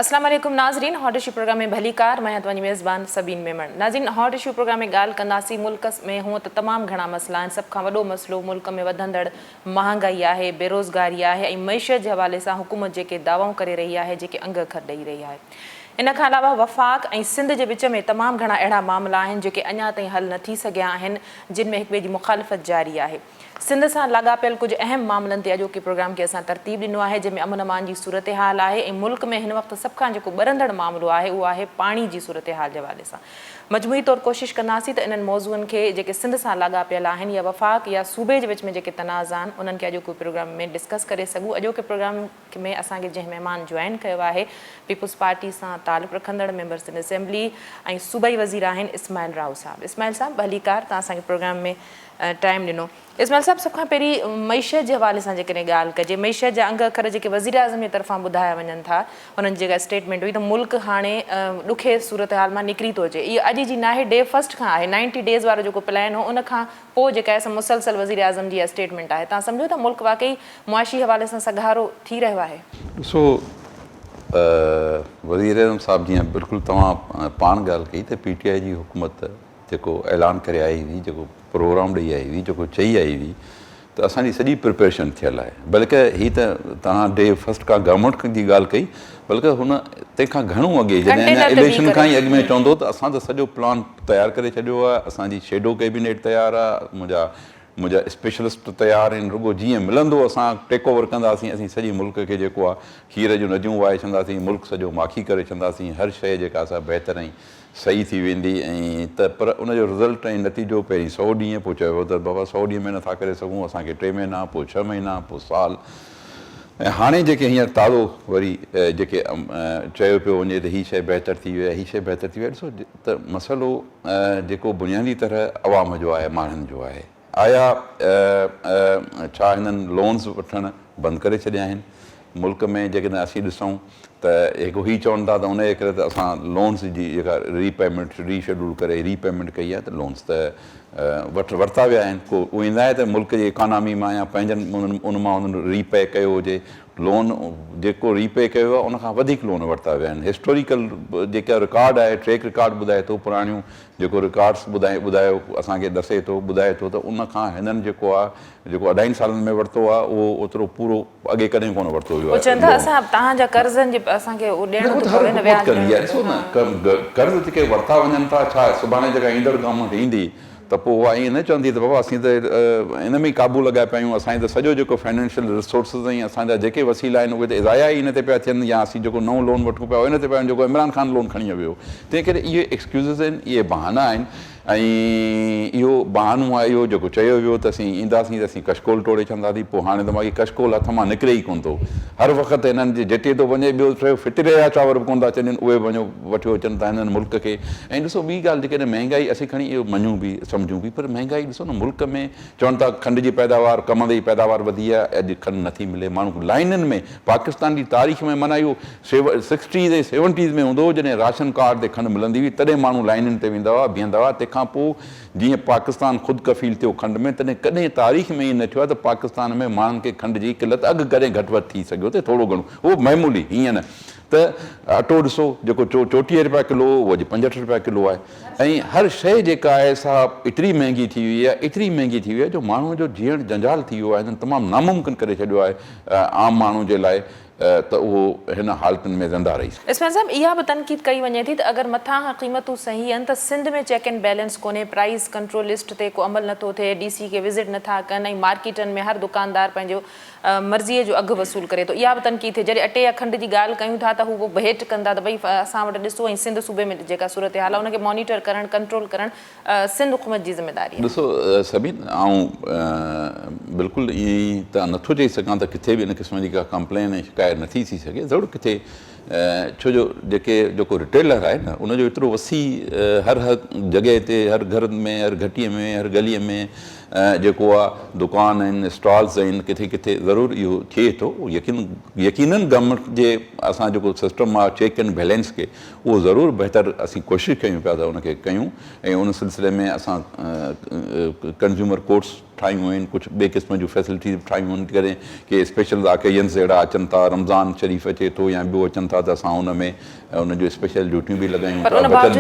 अस्सलाम वालेकुम नाज़रीन, हॉट इशू प्रोग्राम में भली कार मैं तव्हांजी मेज़बान सबीन मेमण। नाज़रीन, हॉट इशू प्रोग्राम में ॻाल्हि कंदासीं मुल्क में हूअं त तमामु घणा मसइला आहिनि। सभ खां वॾो मसइलो मुल्क में वधंदड़ महांगाई आहे, बेरोज़गारी आहे ऐं मईशत जे हवाले सां हुकूमत जेके दावाऊं करे रही आहे, जेके अंग खर ॾेई रही आहे। इन खां अलावा वफ़ाक़ ऐं सिंध जे विच में तमामु घणा अहिड़ा मामला आहिनि जेके अञा ताईं हल न थी सघिया आहिनि, जिन में हिक ॿिए जी मुख़ालिफ़त जारी आहे। सिंध सां लाॻापियल कुझु अहम मामलनि ते अॼोके प्रोग्राम खे असां तरतीब ॾिनो आहे, जंहिंमें अमन अमान जी सूरत हाल आहे ऐं मुल्क में हिन वक़्तु सभ खां जेको ॿरंदड़ मामिलो आहे उहो आहे पाणी जी सूरत हाल जे हवाले सां। मजमूई तौरु कोशिशि कंदासीं त इन्हनि मौज़ूअनि खे जेके सिंध सां लाॻापियल आहिनि या वफ़ाक़ या सूबे जे विच में जेके तनाज़ आहिनि उन्हनि खे अॼोके प्रोग्राम में डिस्कस करे सघूं। अॼोके प्रोग्राम में असांखे जंहिं महिमान जॉइन कयो आहे पीपुल्स पार्टी सां तालुक़ु रखंदड़ मेंबर सिंध असेंबली ऐं सूबाई वज़ीर आहिनि इस्माइल राव साहब। इस्माइल साहब भली कार, तव्हां असांखे प्रोग्राम में टाइम ॾिनो। इस्माइल साहब, सभ खां पहिरीं मईशत जे हवाले सां जेकॾहिं ॻाल्हि कजे, मईशत जा अंग अखर जेके वज़ीर आज़म जे तरफ़ां ॿुधाया वञनि था, हुननि जेका स्टेटमेंट हुई त मुल्क हाणे ॾुखे सूरत हाल मां निकिरी थो अचे। इहा अॼु जी नाहे, डे फर्स्ट खां आहे, 90 डेज़ वारो जेको प्लान हो उन खां पोइ जेका आहे मुसलसल वज़ीर आज़म जी स्टेटमेंट आहे। तव्हां सम्झो था मुल्क वाकई मुआशी हवाले सां सघारो थी रहियो आहे? ॾिसो, वज़ीर आज़म साहिबु जीअं बिल्कुलु तव्हां पाण ॻाल्हि कई त PTI जी हुकूमत जेको ऐलान करे आई हुई, जेको प्रोग्राम ॾेई आई हुई, जेको चई आई हुई त असांजी सॼी प्रिपरेशन थियल आहे। बल्कि हीअ त तव्हां डे फर्स्ट खां गवर्नमेंट जी ॻाल्हि कई, बल्कि हुन तंहिंखां घणो अॻे जॾहिं अञा इलेक्शन खां ई अॻु में चवंदो त असां त सॼो प्लान तयारु करे छॾियो आहे, असांजी शेडो कैबिनेट तयारु आहे, मुंहिंजा स्पेशलिस्ट तयारु आहिनि, रुॻो जीअं मिलंदो असां टेक ओवर कंदासीं, असीं सॼी मुल्क खे जेको आहे खीर जूं नदियूं वहाए छॾंदासीं, मुल्क सॼो माखी करे छॾंदासीं, हर शइ जेका असां बहितर ऐं सही थी वेंदी। ऐं त पर उनजो रिज़ल्ट ऐं नतीजो पहिरीं 100 ॾींहं, पोइ चयो त बाबा 100 ॾींहं में नथा करे सघूं, असांखे 3 महीना, पोइ 6 महीना, पोइ साल। ऐं हाणे जेके हींअर ताज़ो वरी जेके चयो पियो वञे त हीअ शइ बहितर थी वई आहे, हीअ शइ बहितर थी वई आहे। ॾिसो त मसइलो जेको बुनियादी तरह अवाम जो आहे, माण्हुनि जो आहे। आया छा हिननि लोन्स वठणु बंदि करे छॾिया आहिनि मुल्क में? जेकॾहिं असीं ॾिसूं त हिकु हीअ चवनि था त उनजे करे त असां लोन्स जी जेका रीपेमेंट रीशेड्यूल करे रीपेमेंट कई आहे, त लोन्स त वरिता विया आहिनि। को उहो ईंदा आहे त मुल्क जी इकॉनमी मां या पंहिंजनि उन मां उन्हनि रीपे कयो हुजे, लोन जेको रीपे कयो आहे उनखां वधीक लोन वरिता विया आहिनि। हिस्टोरिकल जेका रिकॉर्ड आहे, ट्रैक रिकॉर्ड ॿुधाए थो, पुराणियूं जेको रिकॉर्ड्स ॿुधायो असांखे ॾसे थो, ॿुधाए थो त उनखां हिननि जेको आहे जेको 2.5 सालनि में वरितो आहे उहो ओतिरो पूरो अॻे कॾहिं कोन वरितो वियो आहे। कर्ज़ जेके वरिता वञनि था, छा सुभाणे जेका ईंदड़ गवर्नमेंट ईंदी त पोइ उहा ईअं न चवंदी त बाबा असीं त इन में ई क़ाबू लॻाए पिया, असांजी त सॼो जेको फाइनेंशियल रिसोर्सिस ऐं असांजा जेके वसीला आहिनि उहे त इज़ाया ई इन ते पिया थियनि, या असीं जेको नओं लोन वठूं पिया इन ते पिया, जेको इमरान ख़ान लोन खणी वियो। तंहिं करे इहे एक्सक्यूज़िस आहिनि, इहे बहाना आहिनि। ऐं इहो बहानो आहे इहो जेको चयो वियो त असीं ईंदासीं त असीं कशकोल टोड़े छॾंदासीं, पोइ हाणे त माॻी कशकोल हथ मां निकिरे ई कोन थो। हर वक़्तु हिननि जे जिते थो वञे ॿियो फितरे जा चांवर बि कोन था अचनि, उहे वञो वठी अचनि था हिननि मुल्क खे। ऐं ॾिसो ॿी ॻाल्हि, जेकॾहिं महांगाई असीं खणी इहो मञूं बि सम्झूं बि, पर महांगाई ॾिसो न, मुल्क में चवनि था खंड जी पैदावार, कमंद जी पैदावार वधी आहे, अॼु खंड नथी मिले। माण्हू लाइननि में, पाकिस्तान जी तारीख़ में माना इहो 60s ऐं 70s में हूंदो हो, जॾहिं राशन कार्ड ते खंड मिलंदी हुई तॾहिं माण्हू लाइननि ते वेंदा हुआ, बीहंदा हुआ। तंहिंखां पोइ जीअं पाकिस्तान ख़ुदि कफ़ील थियो खंड में, तॾहिं कॾहिं तारीख़ में ई न थियो आहे त पाकिस्तान में माण्हुनि खे खंड जी किल्लत अघु कॾहिं घटि वधि थी सघियो त थोरो घणो, उहो मामूली, हीअं न। त अटो ॾिसो जेको 34 रुपया किलो, उहो अॼु 65 रुपया किलो आहे। ऐं हर शइ जेका आहे सा एतिरी महांगी थी वई आहे, एतिरी महांगी थी वई आहे जो माण्हूअ जो जीअण जंजाल थी वियो आहे, हिननि तमामु नामुमकिन करे छॾियो आहे आम माण्हू जे लाइ त उहो हिन हालतुनि में ज़िंदा रही सघे। इस्माइल साहब, इहा बि तनक़ीद कई वञे थी त अगरि मथां खां क़ीमतूं सही आहिनि त सिंध में चेक एंड बैलेंस कोन्हे, प्राइस कंट्रोल लिस्ट ते को अमल नथो थिए, DC खे विज़िट नथा कनि, ऐं मार्केटनि में हर दुकानदार पंहिंजो मर्ज़ीअ जो अघु वसूल करे थो। इहा बि तनक़ीद थिए। जॾहिं अटे या खंड जी ॻाल्हि कयूं था त हू भेट कंदा त भई असां वटि ॾिसो, ऐं सिंध सूबे में जेका सूरत हाल आहे उनखे मॉनिटर करणु, कंट्रोल करणु सिंध हुकूमत जी ज़िमेदारी आहे। ॾिसो सभिनि, ऐं बिल्कुलु ईअं ई त नथो चई सघां त किथे बि इन क़िस्म जी का कंप्लेन ऐं शिकायत नथी थी सघे, ज़रूरु किथे। छो जो जेको रिटेलर आहे न, उनजो एतिरो वसी हर जॻह ते, हर घर में, हर घटीअ में, हर गलीअ में जेको आहे दुकान आहिनि, स्टॉल्स आहिनि, किथे किथे ज़रूरु इहो थिए थो। यकीनन गवर्नमेंट जे असां जेको सिस्टम आहे चेक एंड बैलेंस खे, उहो ज़रूरु बहितर असीं कोशिशि कयूं पिया त उनखे कयूं। ऐं उन सिलसिले में असां कंज़्यूमर कोर्ट्स ठाहियूं आहिनि, कुझु ॿिए क़िस्म क़िस्म जूं फैसिलिटीज़ ठाहियूं आहिनि करे के स्पेशल ऑकेजन्स अहिड़ा अचनि था, रमज़ान शरीफ़ अचे थो या ॿियो अचनि था, त असां उन में उन जूं स्पेशल ड्यूटियूं बि लॻायूं था, बचत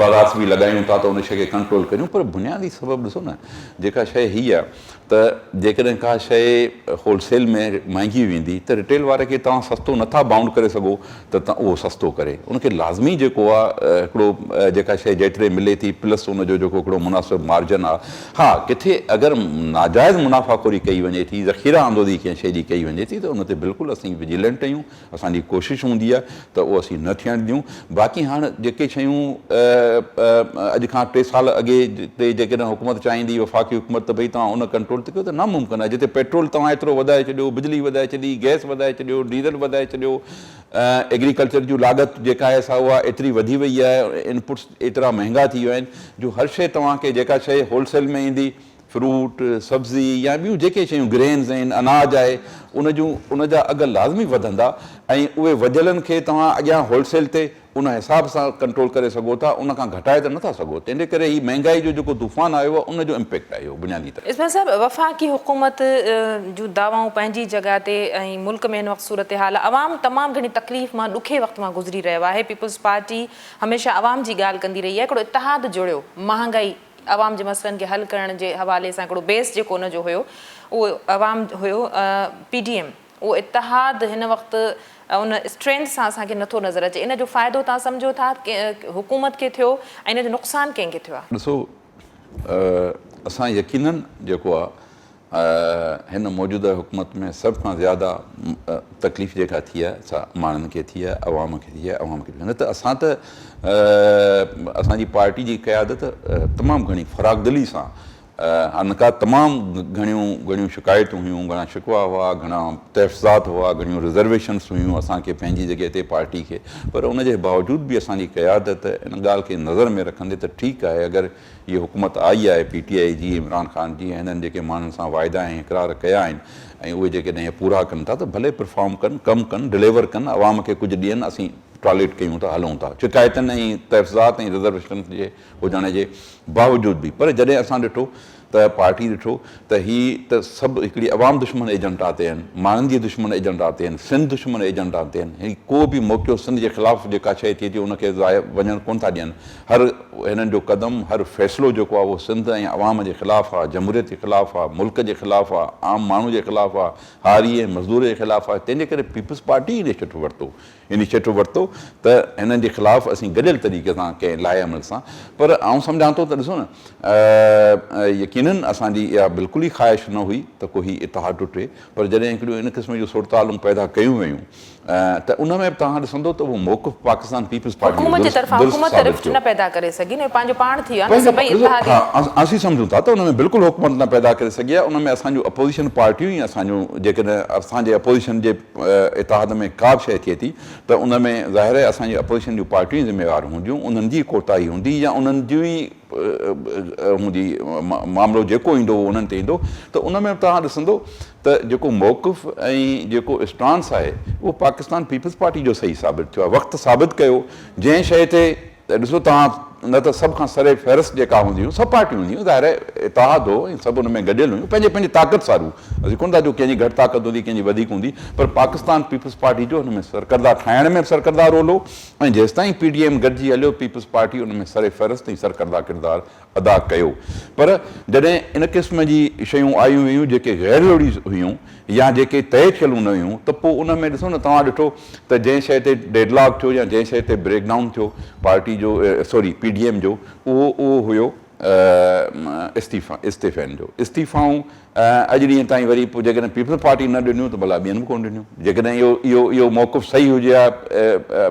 बाज़ार बि लॻायूं था, त उन शइ खे कंट्रोल करियूं। पर बुनियादी सबबु ॾिसो न, जेका शइ हीअ आहे त जेकॾहिं का शइ होलसेल में महांगी वेंदी त रिटेल वारे खे तव्हां सस्तो नथा बाउंड करे सघो त उहो सस्तो करे, उनखे लाज़मी जेको आहे हिकिड़ो जेका शइ जेतिरे मिले थी प्लस उनजो जेको हिकिड़ो मुनासिबु मार्जन आहे। हा, किथे अगरि नाजाइज़ मुनाफ़ाख़ोरी कई वञे थी, ज़ख़ीरा आंदोदी कंहिं शइ जी कई वञे थी, त उन ते बिल्कुलु असीं विजिलेंट आहियूं, असांजी कोशिशि हूंदी आहे त उहो असीं न थियणु ॾियूं। बाक़ी हाणे जेके शयूं अॼु खां 3 साल अॻे ते जेकॾहिं हुकूमत चाहींदी, वफ़ाक़ी हुकूमत, त भई तव्हां उन कंट्रोल त कयो, त नामुमकिन आहे। जिते पेट्रोल तव्हां एतिरो वधाए छॾियो, बिजली वधाए छॾी, गैस वधाए छॾियो, डीज़ल वधाए छॾियो, एग्रीकल्चर जूं लागत जेका आहे सा उहा एतिरी वधी वई आहे, इनपुट्स एतिरा महांगा थी विया आहिनि जो हर शइ तव्हांखे जेका शइ होलसेल में ईंदी, फ्रूट, सब्ज़ी या ॿियूं जेके शयूं ग्रेन्स आहिनि, अनाज आहे, उन जा अघ लाज़मी वधंदा ऐं उहे वधियलनि खे तव्हां अॻियां होलसेल ते उन हिसाब सां कंट्रोल करे सघो था, उन खां घटाए त नथा सघो। तंहिंजे करे ही महांगाई जो जेको तूफ़ान आयो आहे उनजो इम्पैक्ट आहे इहो बुनियादी तरह। इसमें साहब वफ़ाक़ी हुकूमत जूं दावाऊं पंहिंजी जॻह ते ऐं मुल्क में हिन वक़्तु सूरत हाल अवाम तमामु घणी तकलीफ़ मां, ॾुखे वक़्त मां गुज़री रहियो आहे। पीपल्स पार्टी हमेशह अवाम जी ॻाल्हि कंदी रही आहे, हिकिड़ो इतिहाद जुड़ियो महांगाई अवाम जे मसइलनि खे हल करण जे हवाले सां, हिकिड़ो बेस जेको हुनजो हुयो उहो अवाम हुयो PDM। उहो इतिहाद हिन वक़्तु उन स्ट्रेंथ सां असांखे नथो नज़र अचे। इन जो फ़ाइदो तव्हां सम्झो था हुकूमत खे थियो ऐं इन जो नुक़सानु कंहिंखे थियो आहे? ॾिसो, असां यकीनन जेको आहे हिन मौजूदा हुकूमत में सभ खां ज़्यादा तकलीफ़ जेका थी आहे सा माण्हुनि खे थी आहे, अवाम खे थी आहे, अवाम खे न त असां त असांजी पार्टी जी क़यादत तमामु घणी फ़राख़दिली सां अनका तमामु घणियूं शिकायतूं हुयूं, घणा शिकवा हुआ, घणा तहफ़्ज़ात हुआ, घणियूं रिज़र्वेशन्स हुयूं असांखे पंहिंजी जॻह ते पार्टी खे। पर उनजे बावजूद बि असांजी क़यादत इन ॻाल्हि खे नज़र में रखंदे त ठीकु आहे, अगरि हीअ हुकूमत आई आहे PTI जी, इमरान ख़ान जी, हिननि जेके माण्हुनि सां वाइदा ऐं इक़रार कया आहिनि ऐं उहे जेकॾहिं पूरा कनि था त भले परफॉर्म कनि, कमु कनि, डिलीवर कनि, अवाम खे कुझु ॾियनि, असीं टॉयलेट कयूं था, हलूं था शिकायतनि ऐं तहफ़्ज़ात ऐं रिज़र्वेशन जे हुजण जे बावजूद बि। पर जॾहिं असां ॾिठो त पार्टी ॾिठो त हीअ त सभु हिकिड़ी अवाम दुश्मन एजेंडा ते आहिनि, माण्हुनि जी दुश्मन एजेंडा ते आहिनि, सिंध दुश्मन एजेंडा ते आहिनि। ही को बि मौक़ियो सिंध जे ख़िलाफ़ु जेका शइ थिए थी उनखे ज़ाहि वञणु कोन था ॾियनि। हर हिननि जो क़दम, हर फ़ैसिलो जेको आहे उहो सिंध ऐं अवाम जे ख़िलाफ़ु आहे, जमहूरियत जे ख़िलाफ़ु आहे, मुल्क जे ख़िलाफ़ु आहे, आम माण्हू जे ख़िलाफ़ु आहे, हारी ऐं मज़दूर जे ख़िलाफ़ु आहे। तंहिंजे करे पीपल्स पार्टी इनिशिएटिव वरितो त हिननि जे ख़िलाफ़ु असीं गॾियल तरीक़े सां कंहिं लाइ अमल सां। पर आउं सम्झां थो त ॾिसो न, यकीनन असांजी इहा बिल्कुलु ई ख़्वाहिश न हुई त को हीउ इतिहाद टुटे, पर जॾहिं हिकिड़ियूं इन क़िस्म जूं सूरतालूं पैदा कयूं वयूं त उन में बि तव्हां ॾिसंदो त उहो मौक़िफ़ पाकिस्तान पीपल्स पार्टी न पैदा करे सघी न, पंहिंजो पाण थी वियो। असीं सम्झूं था त उन में बिल्कुलु हुकूमत न पैदा करे सघी आहे। उन में असांजूं अपोज़िशन पार्टियूं ई असांजूं जेकॾहिं असांजे अपोज़िशन जे इतिहाद में का बि शइ थिए थी त उन में ज़ाहिर आहे असांजी अपोज़िशन जूं पार्टियूं ज़िम्मेवार हूंदियूं, उन्हनि जी कोताही हूंदी या उन्हनि जूं ई हूंदी, मामिलो जेको ईंदो उहो उन्हनि ते ईंदो। त उन में तव्हां ॾिसंदो त जेको मौक़िफ़ ऐं जेको स्टांस आहे उहो पाकिस्तान पीपल्स पार्टी जो सही साबित थियो आहे। वक़्तु साबित कयो जंहिं शइ ते ॾिसो तव्हां न त सभ खां सरे फ़हरिस्त जेका हूंदी हुयूं, सभु पार्टियूं हूंदियूं, ज़ाहिर आहे इतिहाद हो ऐं सभु हुन में गॾियल हुयूं, पंहिंजी ताक़त सारूं। असीं कोन था जो कंहिंजी घटि ताक़त हूंदी, कंहिंजी वधीक हूंदी, पर पाकिस्तान पीपल्स पार्टी जो हुन में सरकरदार ठाहिण में बि सरकरदार रोल हो ऐं जेसि ताईं PDM गॾिजी हलियो, पीपल्स पार्टी हुन में सरे फ़हरिस्त ऐं सरकरदार किरदारु अदा कयो। पर जॾहिं इन क़िस्म जी शयूं आयूं हुयूं जेके ग़ैर ज़रूरी हुयूं या जेके तय थियल न हुयूं, त पोइ उन में ॾिसो न, तव्हां ॾिठो त जंहिं शइ ते डेडलॉक थियो या जंहिं शइ ते ब्रेकडाउन थियो पार्टी जो PDM जो, उहो हुयो इस्तीफ़नि जो। इस्तीफ़ाऊं अॼु ॾींहं ताईं वरी पोइ जेकॾहिं पीपल्स पार्टी न ॾिनियूं त भला ॿियनि बि कोन ॾिनियूं। जेकॾहिं इहो मौक़िफ़ सही हुजे हा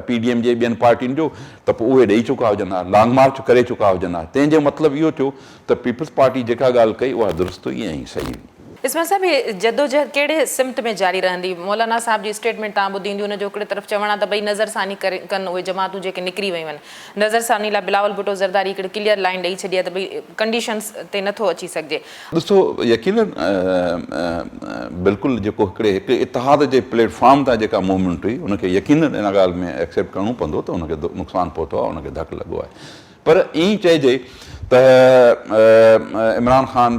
PDM जे ॿियनि पार्टियुनि जो त पोइ उहे ॾेई चुका हुजनि हा, लॉन्ग मार्च करे चुका हुजनि हा। तंहिंजो मतिलबु इहो थियो त पीपल्स पार्टी जेका ॻाल्हि कई उहा दुरुस्त हुई ऐं सही हुई। इसमें साहब जदोजहद कहिड़े सिमत में जारी रहंदी? मौलाना साहब जी स्टेटमेंट तव्हां ॿुधी ईंदी, हुनजो हिकिड़े तरफ़ चवण आहे त भई नज़रसानी कनि उहे जमातूं जेके निकिरी वियूं आहिनि। नज़रसानी लाइ बिलावल भुट्टो ज़रदारी हिकिड़ी क्लियर लाइन ॾेई छॾी आहे त भई कंडीशन्स ते नथो अची सघिजे। ॾिसो, यकीनन बिल्कुलु जेको हिकिड़े इतिहाद जे प्लेटफॉर्म तां जेका मूवमेंट हुई उनखे यकीनन इन ॻाल्हि में एक्सेप्ट करिणो पवंदो त उनखे नुक़सानु पहुतो आहे, उनखे धकु लॻो आहे। पर ईअं चइजे इमरान ख़ान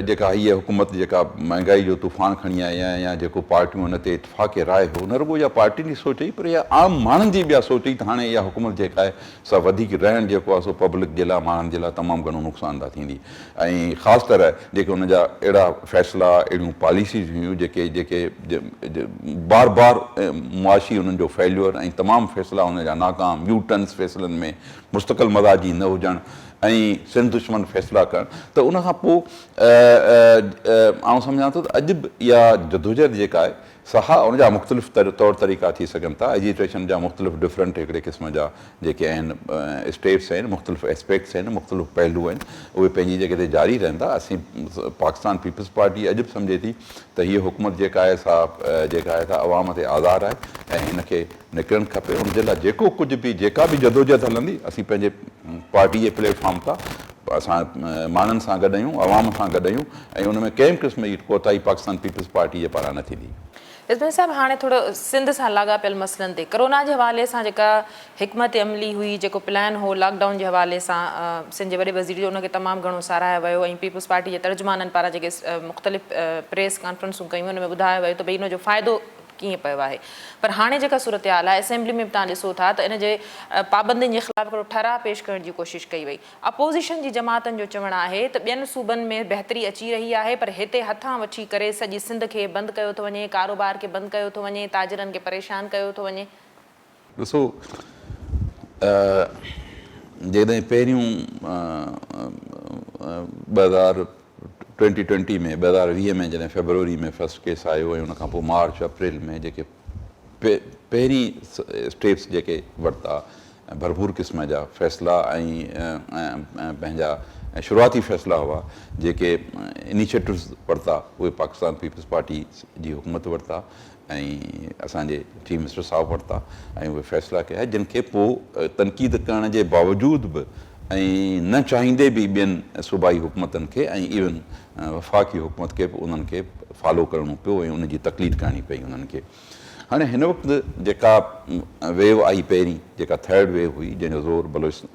जेका हीअ हुकूमत जेका महांगाई जो तूफ़ान खणी आई आहे या जेको पार्टियूं हुन ते इतफ़ाक़ राय हो, न रुॻो इहा पार्टी जी सोच हुई पर इहा आम माण्हुनि जी बि सोच हुई त हाणे इहा हुकूमत जेका आहे सा वधीक रहण जेको आहे सो पब्लिक जे लाइ माण्हुनि जे लाइ तमामु घणो नुक़सानदा थींदी। ऐं ख़ासि तरह जेके हुन जा अहिड़ा फ़ैसिला अहिड़ियूं पॉलिसीज़ हुयूं जेके बार बार मुआशी हुननि जो फेल्यूर ऐं तमामु फ़ैसिला हुन जा नाकाम, यू टर्न्स फ़ैसिलनि में मुस्तक़िल मज़ाजी न हुजणु ऐं सिंध दुश्मन फ़ैसिला करणु, त उनखां पोइ आउं सम्झां थो त अॼु बि इहा जदोजहद जेका आहे सहा उनजा मुख़्तलिफ़ तौर तरीक़ा थी सघनि था। एजिटेशन जा मुख़्तलिफ़ डिफरेंट हिकिड़े क़िस्म जा जेके आहिनि स्टेट्स आहिनि, मुख़्तलिफ़ एस्पेक्ट्स आहिनि, मुख़्तलिफ़ पहलू आहिनि, उहे पंहिंजी जॻह ते जारी रहंदा। असीं पाकिस्तान पीपल्स पार्टी अॼु बि सम्झे थी त हीअ हुकूमत जेका आहे सा जेका आहे सा अवाम ते आज़ादु आहे ऐं हिनखे निकिरणु खपे। उनजे लाइ जेको कुझु बि जेका बि जदोजहद हलंदी असीं पंहिंजे पार्टी जे प्लेटफॉर्म तां असां माण्हुनि सां गॾु आहियूं, अवाम सां गॾु आहियूं ऐं उन में कंहिं क़िस्म जी कोताही पाकिस्तान पीपल्स पार्टी जे पारां न थींदी। इस्माइल साहब, हाणे थोरो सिंध सां लाॻापियल मसइलनि ते कोरोना जे हवाले सां जेका हिकमत अमली हुई, जेको प्लान हो लॉकडाउन जे हवाले सां सिंध जे वॾे वज़ीर जो, उनखे तमामु घणो साराहियो वियो ऐं पीपल्स पार्टी जे तर्जुमाननि पारां जेके मुख़्तलिफ़ प्रेस कॉन्फ्रेंसूं कयूं हुन में ॿुधायो वियो त भई हिन जो फ़ाइदो कीअं पियो आहे। पर हाणे जेका सूरत हाल आहे असेंबली में बि तव्हां ॾिसो था त इन जे पाबंदियुनि जे ख़िलाफ़ हिकिड़ो ठहराउ पेश करण जी कोशिशि कई वई। अपोज़िशन जी जमातनि जो चवणु आहे त ॿियनि सूबनि में बहितरी अची रही आहे पर हिते हथां वठी करे सॼी सिंध खे बंदि कयो थो वञे, कारोबार खे बंदि कयो थो वञे, ताजिरनि खे परेशान कयो थो वञे। ॾिसो, जॾहिं पहिरियों 2020 में 2020 में जॾहिं फेबरवरी में फस्ट केस आयो ऐं उनखां पोइ मार्च अप्रैल में जेके पहिरीं स्टेप्स जेके वरिता भरपूर क़िस्म जा फ़ैसिला ऐं पंहिंजा शुरूआती फ़ैसिला हुआ जेके इनिशिएटिव्स वरिता, उहे पाकिस्तान पीपल्स पार्टी जी हुकूमत वरिता ऐं असांजे चीफ मिनिस्टर साहब वरिता ऐं उहे फ़ैसिला कया जिन खे पोइ तनक़ीद करण जे बावजूदि बि ऐं न चाहींदे बि ॿियनि सूबाई हुकूमतनि खे ऐं इवन वफ़ाक़ी हुकूमत खे बि उन्हनि खे फॉलो करिणो पियो ऐं उनजी तकलीफ़ करणी पई उन्हनि खे। हाणे हिन वक़्तु जेका वेव आई पहिरीं, जेका थर्ड वेव हुई जंहिंजो ज़ोर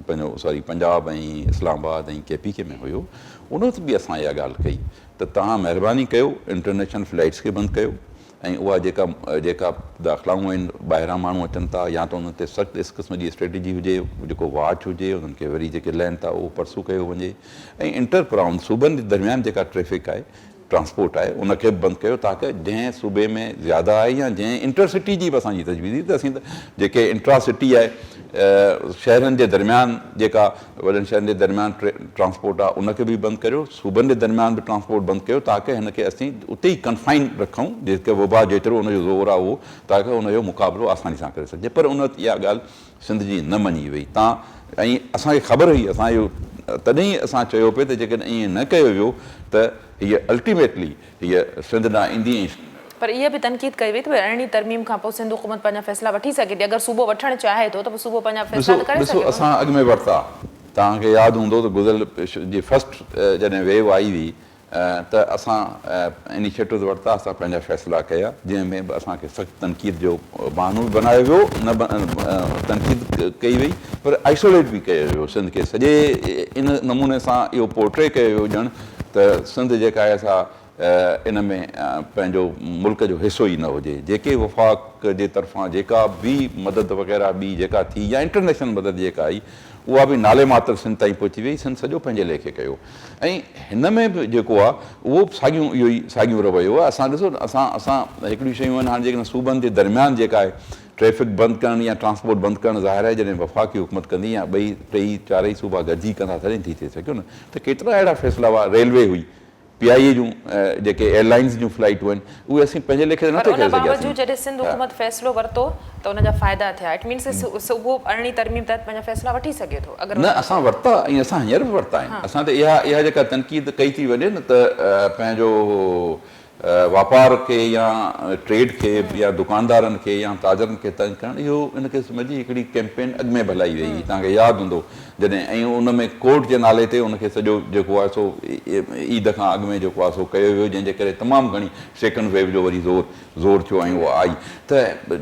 पंहिंजो पंजाब ऐं इस्लामाबाद ऐं KPK में हुयो, उन वक़्तु बि असां इहा ॻाल्हि कई त तव्हां महिरबानी कयो इंटरनेशनल फ्लाइट्स खे बंदि कयो ऐं उहा जेका दाख़िलाऊं आहिनि ॿाहिरां माण्हू अचनि था या त उन ते सख़्तु इस क़िस्म जी स्ट्रेटेजी हुजे, जेको वॉच हुजे, उन्हनि खे वरी जेके लहनि था उहो परसू कयो वञे ऐं इंटर सूबनि जे दरमियान जेका ट्रैफ़िक आहे, ट्रांसपोर्ट आहे, उनखे बि बंदि कयो ताकी जंहिं सूबे में ज़्यादा आहे या जंहिं इंटरसिटी जी बि असांजी तजवीज़ त असीं त जेके इंट्रासिटी आहे शहरनि जे दरमियान जेका वॾनि शहरनि जे दरमियान ट्रांसपोर्ट आहे उनखे बि बंदि करियो, सूबनि जे दरमियान बि ट्रांसपोर्ट बंदि कयो ताकी हिनखे असीं उते ई कन्फाइन रखूं जेके वबा जेतिरो उनजो ज़ोर आहे उहो ताकी उनजो मुक़ाबिलो आसानी सां करे सघिजे। पर उन इहा ॻाल्हि सिंध जी न मञी वई। ऐं असांखे ख़बर हुई, असां इहो तॾहिं असां चयो पिए त जेकॾहिं ईअं न कयो वियो त हीअ अल्टीमेटली हीअ सिंध ॾांहुं ईंदी। पर इहा बि तनक़ीद कई वई त अरिड़हीं तरमीम खां पोइ सिंध हुकूमत पंहिंजा फ़ैसिला वठी सघे थी। अगरि सूबो वठणु चाहे थो त पोइ सूबो पंहिंजा फ़ैसिला करे सघे थो। असां अॻु में वरिता, तव्हांखे यादि हूंदो त गुज़िरियल जी फस्ट जॾहिं वेव आई हुई त असां इनिशिएटिव वरिता, असां पंहिंजा फ़ैसिला कया जंहिंमें बि असांखे सख़्तु तनक़ीद जो बहानो बि बनायो वियो, न तनक़ीद कई वई पर आइसोलेट बि कयो वियो सिंध खे। सॼे इन नमूने सां इहो पोर्ट्रे कयो वियो ॼण त सिंध जेका आहे सा इन में पंहिंजो मुल्क जो हिसो ई न हुजे। जेके वफ़ाक़ जे तरफ़ां जेका बि मदद वग़ैरह ॿी जेका थी या इंटरनेशनल मदद जेका आई उहा बि नाले मात्र सिंध ताईं पहुची वई, सिंध सॼो पंहिंजे लेखे कयो। ऐं हिन में बि जेको आहे उहो साॻियूं इहो ई साॻियूं रवैयो आहे। असां ॾिसो असां हिकिड़ियूं शयूं आहिनि हाणे जेकॾहिं सूबनि जे दरमियान जेका आहे ट्रैफ़िक बंदि करणु या ट्रांसपोर्ट बंदि करणु ज़ाहिर आहे जॾहिं वफ़ाक़ी हुकूमत कंदी या ॿई टई चारई सूबा गॾिजी कंदा तॾहिं थी थिए सघियो न। त केतिरा अहिड़ा फ़ैसिला हुआ, रेलवे हुई, PIA जूं जेके एयरलाइंस जूं फ्लाइटूं आहिनि उहे असीं पंहिंजे लेखे नथा करे सघियासीं। जॾहिं सिंध हुकूमत फ़ैसिलो वरितो त उनजा फ़ाइदा थिया। इट मीन्स उहो अरिड़हीं तरमीम तहत पंहिंजा फ़ैसिला वठी सघे थो। अगरि न असां वरिता ऐं असां हींअर बि वरिता आहिनि। असां त इहा जेका तनक़ीद कई थी वञे न त पंहिंजो वापार खे या ट्रेड खे या दुकानदारनि खे या ताजरनि खे तंग करणु, इहो इन क़िस्म जी हिकिड़ी कैंपेन अॻु में भलाई वई हुई, तव्हांखे यादि हूंदो जॾहिं, ऐं उन में कोर्ट जे नाले ते उनखे सॼो जेको आहे सो ईद खां अॻु में जेको आहे सो कयो वियो, जंहिंजे करे तमामु घणी सेकेंड वेव जो वरी ज़ोर थियो ऐं उहा आई। त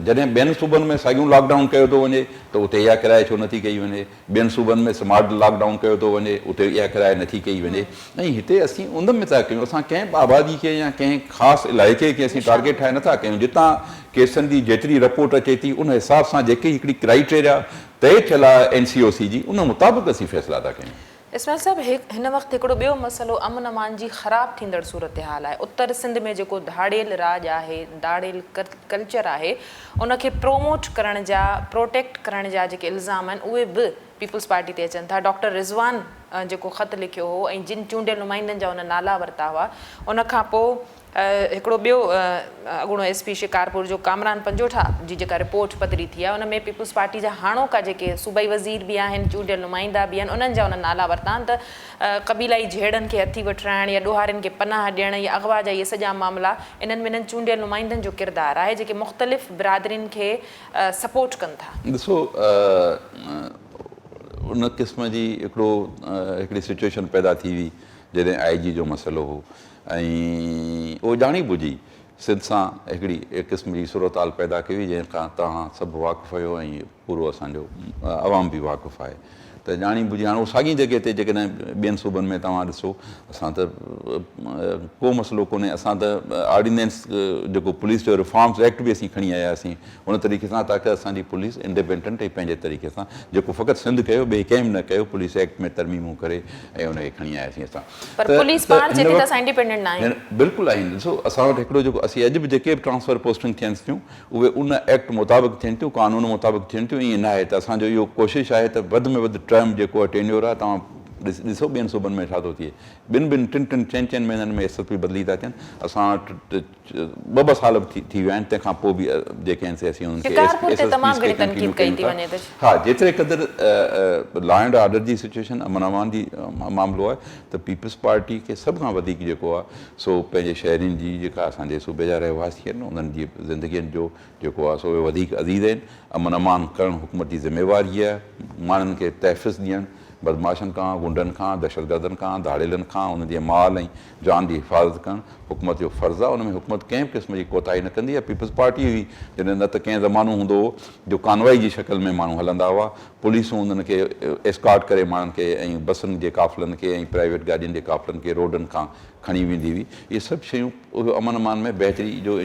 जॾहिं ॿियनि सूबनि में साॻियो लॉकडाउन कयो थो वञे त उते इहा किराए छो नथी कई वञे, ॿियनि सूबनि में स्मार्ट लॉकडाउन कयो थो वञे उते इहा किराए नथी कई वञे, ऐं हिते असीं उन में था कयूं, असां कंहिं आबादी खे या कंहिं ख़ासि इलाइक़े खे असीं टारगेट ठाहे नथा कयूं, जितां केसनि जी जेतिरी रिपोर्ट अचे थी उन हिसाब सां जेकी हिकिड़ी क्राइटेरिया तइ थियल आहे NCOC जी, उन मुताबिक़ असीं फ़ैसिला था कयूं। इस्माइल साहब, हिन वक़्तु हिकिड़ो ॿियो मसइलो अमन अमान जी ख़राबु थींदड़ सूरत हाल आहे। उत्तर सिंध में जेको धाड़ेल राज आहे, धाड़ेल कल्चर आहे, उनखे प्रोमोट करण जा, प्रोटेक्ट करण जा जेके इल्ज़ाम आहिनि उहे बि पीपल्स पार्टी ते अचनि था। डॉक्टर रिज़वान जेको ख़तु लिखियो हो ऐं जिन चूंडियल नुमाइंदनि जा उन नाला वरिता हुआ, उनखां पोइ हिकिड़ो ॿियो अॻूणो SP शिकारपुर जो कामरान पंजोठा जी जेका रिपोर्ट पधरी थी आहे, उन में पीपल्स पार्टी जा हाणोका जेके सूबाई वज़ीर बि आहिनि, चूंडियल नुमाइंदा बि आहिनि, उन्हनि जा उन नाला वरिता आहिनि त क़बीलाई झेड़नि खे हथी वठिराइण या ॾोहारियुनि खे पनाह ॾियण या अगवा जा इहे सॼा मामला, इन्हनि में इन्हनि चूंडियल नुमाइंदनि जो किरदारु आहे जेके मुख़्तलिफ़ बिरादरियुनि खे सपोर्ट कनि था। ॾिसो, उन क़िस्म जी हिकिड़ी सिचुएशन पैदा थी हुई जॾहिं IG जो मसइलो हो, ऐं उहो ॼाणी बुझी सिंध सां हिकिड़ी क़िस्म जी सूरत हाल पैदा कई हुई जंहिंखां तव्हां सभु वाक़ुफ़ु आहियो ऐं पूरो असांजो अवाम बि वाक़ुफ़ु आहे। त ॼाणी बुझी हाणे उहो साॻी जॻह ते जेकॾहिं ॿियनि सूबनि में तव्हां ॾिसो, असां त को मसइलो कोन्हे, असां त ऑर्डिनेंस जेको पुलिस जो रिफॉर्म्स एक्ट बि असीं खणी आया हुआसीं उन तरीक़े सां, ताकी असांजी पुलिस इंडिपेंडेंट ऐं पंहिंजे तरीक़े सां, जेको फ़क़ति सिंध कयो ॿिए कंहिं बि न कयो, पुलिस एक्ट में तरमीमूं करे ऐं उनखे खणी आयासीं असां। बिल्कुलु आहिनि। ॾिसो, असां वटि हिकिड़ो जेको असीं अॼु बि जेके बि ट्रांसफर पोस्टिंग थियनि थियूं उहे उन एक्ट मुताबिक़ थियनि थियूं, कानून मुताबिक़ थियनि थियूं। ईअं न आहे त असांजो इहो कोशिशि आहे त वधि में वधि टर्म जेको आहे टेन्योर आहे, तव्हां ॾिसो ॿियनि सूबनि में छा थो थिए, ॿिनि चइनि महीननि में SSP बदिली था थियनि। असां वटि 2 साल बि थी विया आहिनि, तंहिंखां पोइ बि जेके आहिनि से असीं उन्हनि खे हा, जेतिरे क़दुरु लॉ एंड ऑर्डर जी सिचुएशन, अमन अमान जी मामिलो आहे, त पीपल्स पार्टी खे सभ खां वधीक जेको आहे सो पंहिंजे शहरियुनि जी, जेका असांजे सूबे जा रहवासी आहिनि, उन्हनि जी ज़िंदगीअ जो जेको आहे सो उहे वधीक अज़ीज़ आहिनि। अमन अमान करणु हुकूमत जी ज़िम्मेवारी आहे, माण्हुनि खे तहफ़ुज़ ॾियणु बदमाशनि खां, गुंडनि खां, दहशतगर्दनि खां, धाड़ेलनि खां, उन जे माल ऐं जान जी हिफ़ाज़त करणु हुकूमत जो फ़र्ज़ु आहे। उन में हुकूमत कंहिं बि क़िस्म जी कोताही न कंदी आहे। पीपल्स पार्टी हुई जॾहिं न त कंहिं ज़मानो हूंदो हो जो कानवाई जी शक्ल में माण्हू हलंदा हुआ, पुलिसूं उन्हनि खे एस्कॉर्ट करे माण्हुनि खे ऐं बसुनि जे काफ़िलनि खे ऐं प्राइवेट गाॾियुनि जे काफ़िलनि खे रोडनि खां खणी वेंदी हुई। इहे सभु शयूं अमन अमान में बहितरी जो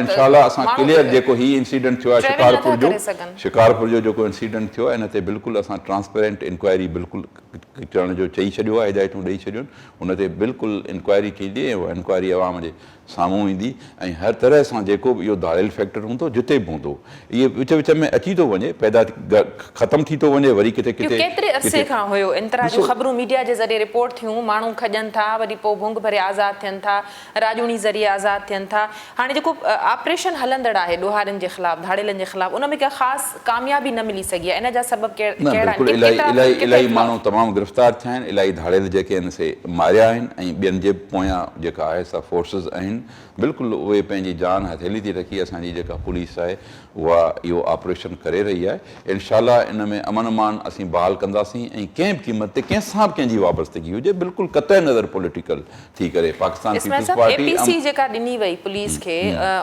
इंशाल्लाह असां क्लियर जेको हीउ इंसिडेंट थियो आहे शिकारपुर जो जेको इंसिडेंट थियो आहे, इन ते बिल्कुलु असां ट्रांसपेरेंट इंक्वायरी बिल्कुलु करण जो चई छॾियो आहे, हिदायतूं ॾेई छॾियूं आहिनि। उन ते बिल्कुलु इंक्वायरी थींदी ऐं उहा इंक्वायरी अवाम जे साम्हूं ईंदी ऐं हर तरह सां जेको बि इहो धाड़ेल फैक्टर हूंदो जिते बि हूंदो, इहे विच विच में अची थो वञे, पैदा ख़तमु थी थो वञे, वरी किथे किथे केतिरे अरसे खां हुयो इन तरह जूं ख़बरूं मीडिया जे ज़रिए रिपोर्ट थियूं, माण्हू खॼनि था, वरी पोइ भुंग भरे आज़ादु थियनि था, राजूनी ज़रिए आज़ादु थियनि था। हाणे जेको ऑपरेशन हलंदड़ आहे ॾोहारियुनि जे ख़िलाफ़ु, धाड़ेलनि जे ख़िलाफ़ु, उन में का ख़ासि कामयाबी न मिली सघी आहे, इन जा सबब कहिड़ा? इलाही माण्हू तमामु गिरफ़्तार थिया आहिनि, इलाही धाड़ेल जेके आहिनि से मारिया आहिनि ऐं ॿियनि जे पोयां जेका आहे सा फोर्सिस आहिनि, बिल्कुलु उहे पंहिंजी जान हथेली थी रखी। असांजी जेका पुलिस आहे उहा इहो ऑपरेशन करे रही आहे। इंशाल्लाह इन में अमन अमान असीं बहाल कंदासीं ऐं कंहिं बि क़ीमत ते कंहिंसां बि कंहिंजी वाबस्तगी हुजे, बिल्कुलु क़तई नज़र पॉलिटिकल थी करे पाकिस्तान पीपल्स पार्टी APC जेका ॾिनी वई पुलिस खे,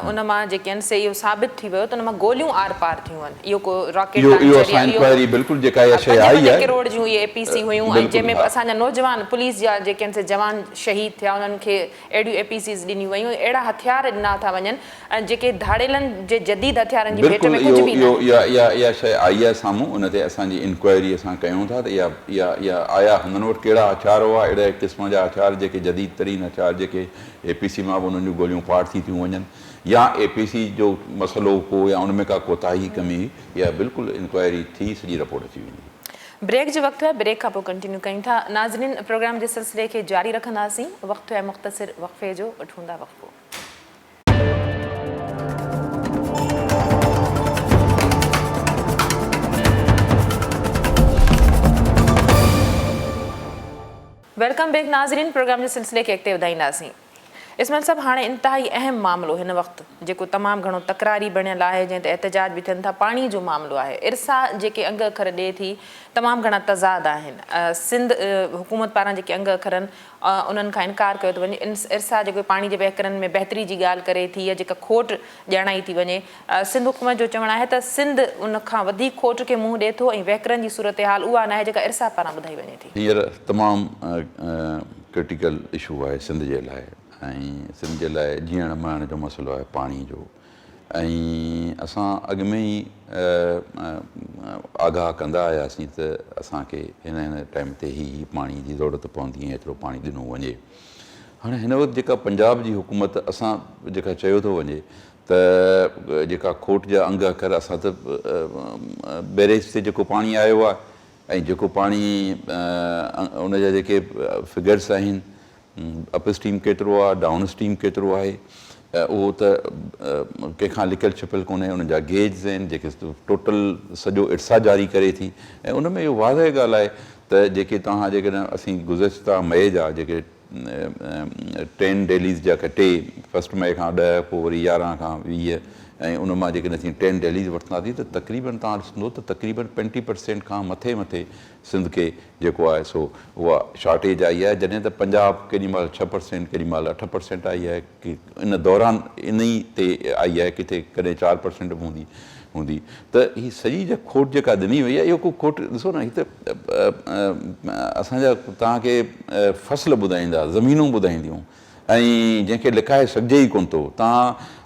उन मां जेके आहिनि से इहो साबित थी वियो त उन मां गोलियूं आर पार थियूं आहिनि। इहो को रॉकेट इंक्वायरी बिल्कुलु जेका इहा शइ आई आहे, करोड़ जूं इहे APC हुयूं ऐं जंहिंमें असांजा नौजवान पुलिस जा जेके आहिनि से जवान शहीद थिया, उन्हनि खे अहिड़ियूं APCs ॾिनियूं वयूं, अहिड़ा हथियार ॾिना था वञनि जेके धाड़ेलनि जे जदीद हथियारनि जी भेट में कुझु बि न। इहा शइ आई आहे साम्हूं, उन ते असांजी इंक्वायरी असां कयूं था त इहा आया हुननि वटि कहिड़ा हथियार हुआ, अहिड़े क़िस्म जा हथियार जेके जदीद तरीन हथियार जेके APC मां बि उन्हनि जूं गोलियूं पार थी थियूं वञनि, या APC जो मसइलो को या उन में का कोताही कमी, इहा बिल्कुलु इंक्वायरी थी सॼी रिपोर्ट अची वेंदी। ब्रेक जो वक़्तु है, ब्रेक खां पोइ कंटिन्यू कयूं था। नाज़रीन, प्रोग्राम जे सिलसिले खे जारी रखंदासीं। वक़्तु है मुख़्तसिर वक़फ़े जो, वठूं था वक़्फ़ो। वेलकम बैक नाज़रीन, प्रोग्राम जे सिलसिले खे अॻिते वधाईंदासीं। इस्माइल साहब, हाणे इंतिहाई अहम मामिलो हिन वक़्तु जेको तमामु घणो तकरारी बणियल आहे, जंहिं ते एहतजाज बि थियनि था, पाणी जो मामिलो आहे। इरसा जेके अंग अखर ॾिए थी, तमामु घणा तज़ाद आहिनि। सिंध हुकूमत पारां जेके अंग अखर आहिनि उन्हनि खां इनकार कयो थो वञे। इरसा जेको पाणी जे वहिकरनि में बहितरी जी ॻाल्हि करे थी, या जेका खोट ॼाणाई थी वञे, सिंध हुकूमत जो चवणु आहे त सिंध उन खां वधीक खोट खे मुंहुं ॾिए थो ऐं वहिकरनि जी सूरत हाल उहा न आहे जेका इरसा पारां ॿुधाई वञे थी। हींअर तमामु क्रिटिकल इशू आहे सिंध जे लाइ, ऐं सिंध जे लाइ जीअण मरण जो मसइलो आहे पाणी जो। ऐं असां अॻु में ई आगाह कंदा आयासीं त असांखे हिन टाइम ते ई पाणी जी ज़रूरत पवंदी ऐं एतिरो पाणी ॾिनो वञे। हाणे हिन वक़्तु जेका पंजाब जी हुकूमत असां जेका चयो थो वञे त जेका खोट जा अंग अखर असां त बैरेज ते जेको पाणी आयो आहे ऐं जेको पाणी उनजा जेके फिगर्स आहिनि, अप स्ट्रीम केतिरो आहे, डाउन स्ट्रीम केतिरो आहे, उहो त कंहिंखां लिकियलु छिपियलु कोन्हे। उन जा गेज आहिनि जेके टोटल सॼो इर्सा जारी करे थी। ऐं उन में इहो वाज़ह ॻाल्हि आहे त जेके तव्हां जेकॾहिं असीं गुज़िश्ता मई जा जेके 10 डेलीज़ जा टे, 1 मई खां 10, पोइ वरी 11 खां 20, ऐं उन मां जेकॾहिं असीं 10 डेलीज़ वठंदासीं त तक़रीबन तव्हां ॾिसंदो त तक़रीबन 20% खां मथे सिंध खे जेको आहे सो उहा शॉर्टेज आई आहे। जॾहिं त पंजाब केॾी महिल 6%, केॾी महिल 8% आई आहे, कि इन दौरान इन ई ते आई आहे, किथे कॾहिं 4% हूंदी। त हीअ सॼी जे खोट जेका ॾिनी वई आहे, इहो को खोट ॾिसो न, हीअ त असांजा तव्हांखे फ़सुलु ॿुधाईंदा, ज़मीनूं ॿुधाईंदियूं, ऐं जंहिंखे लिखाए सघिजे ई कोन थो।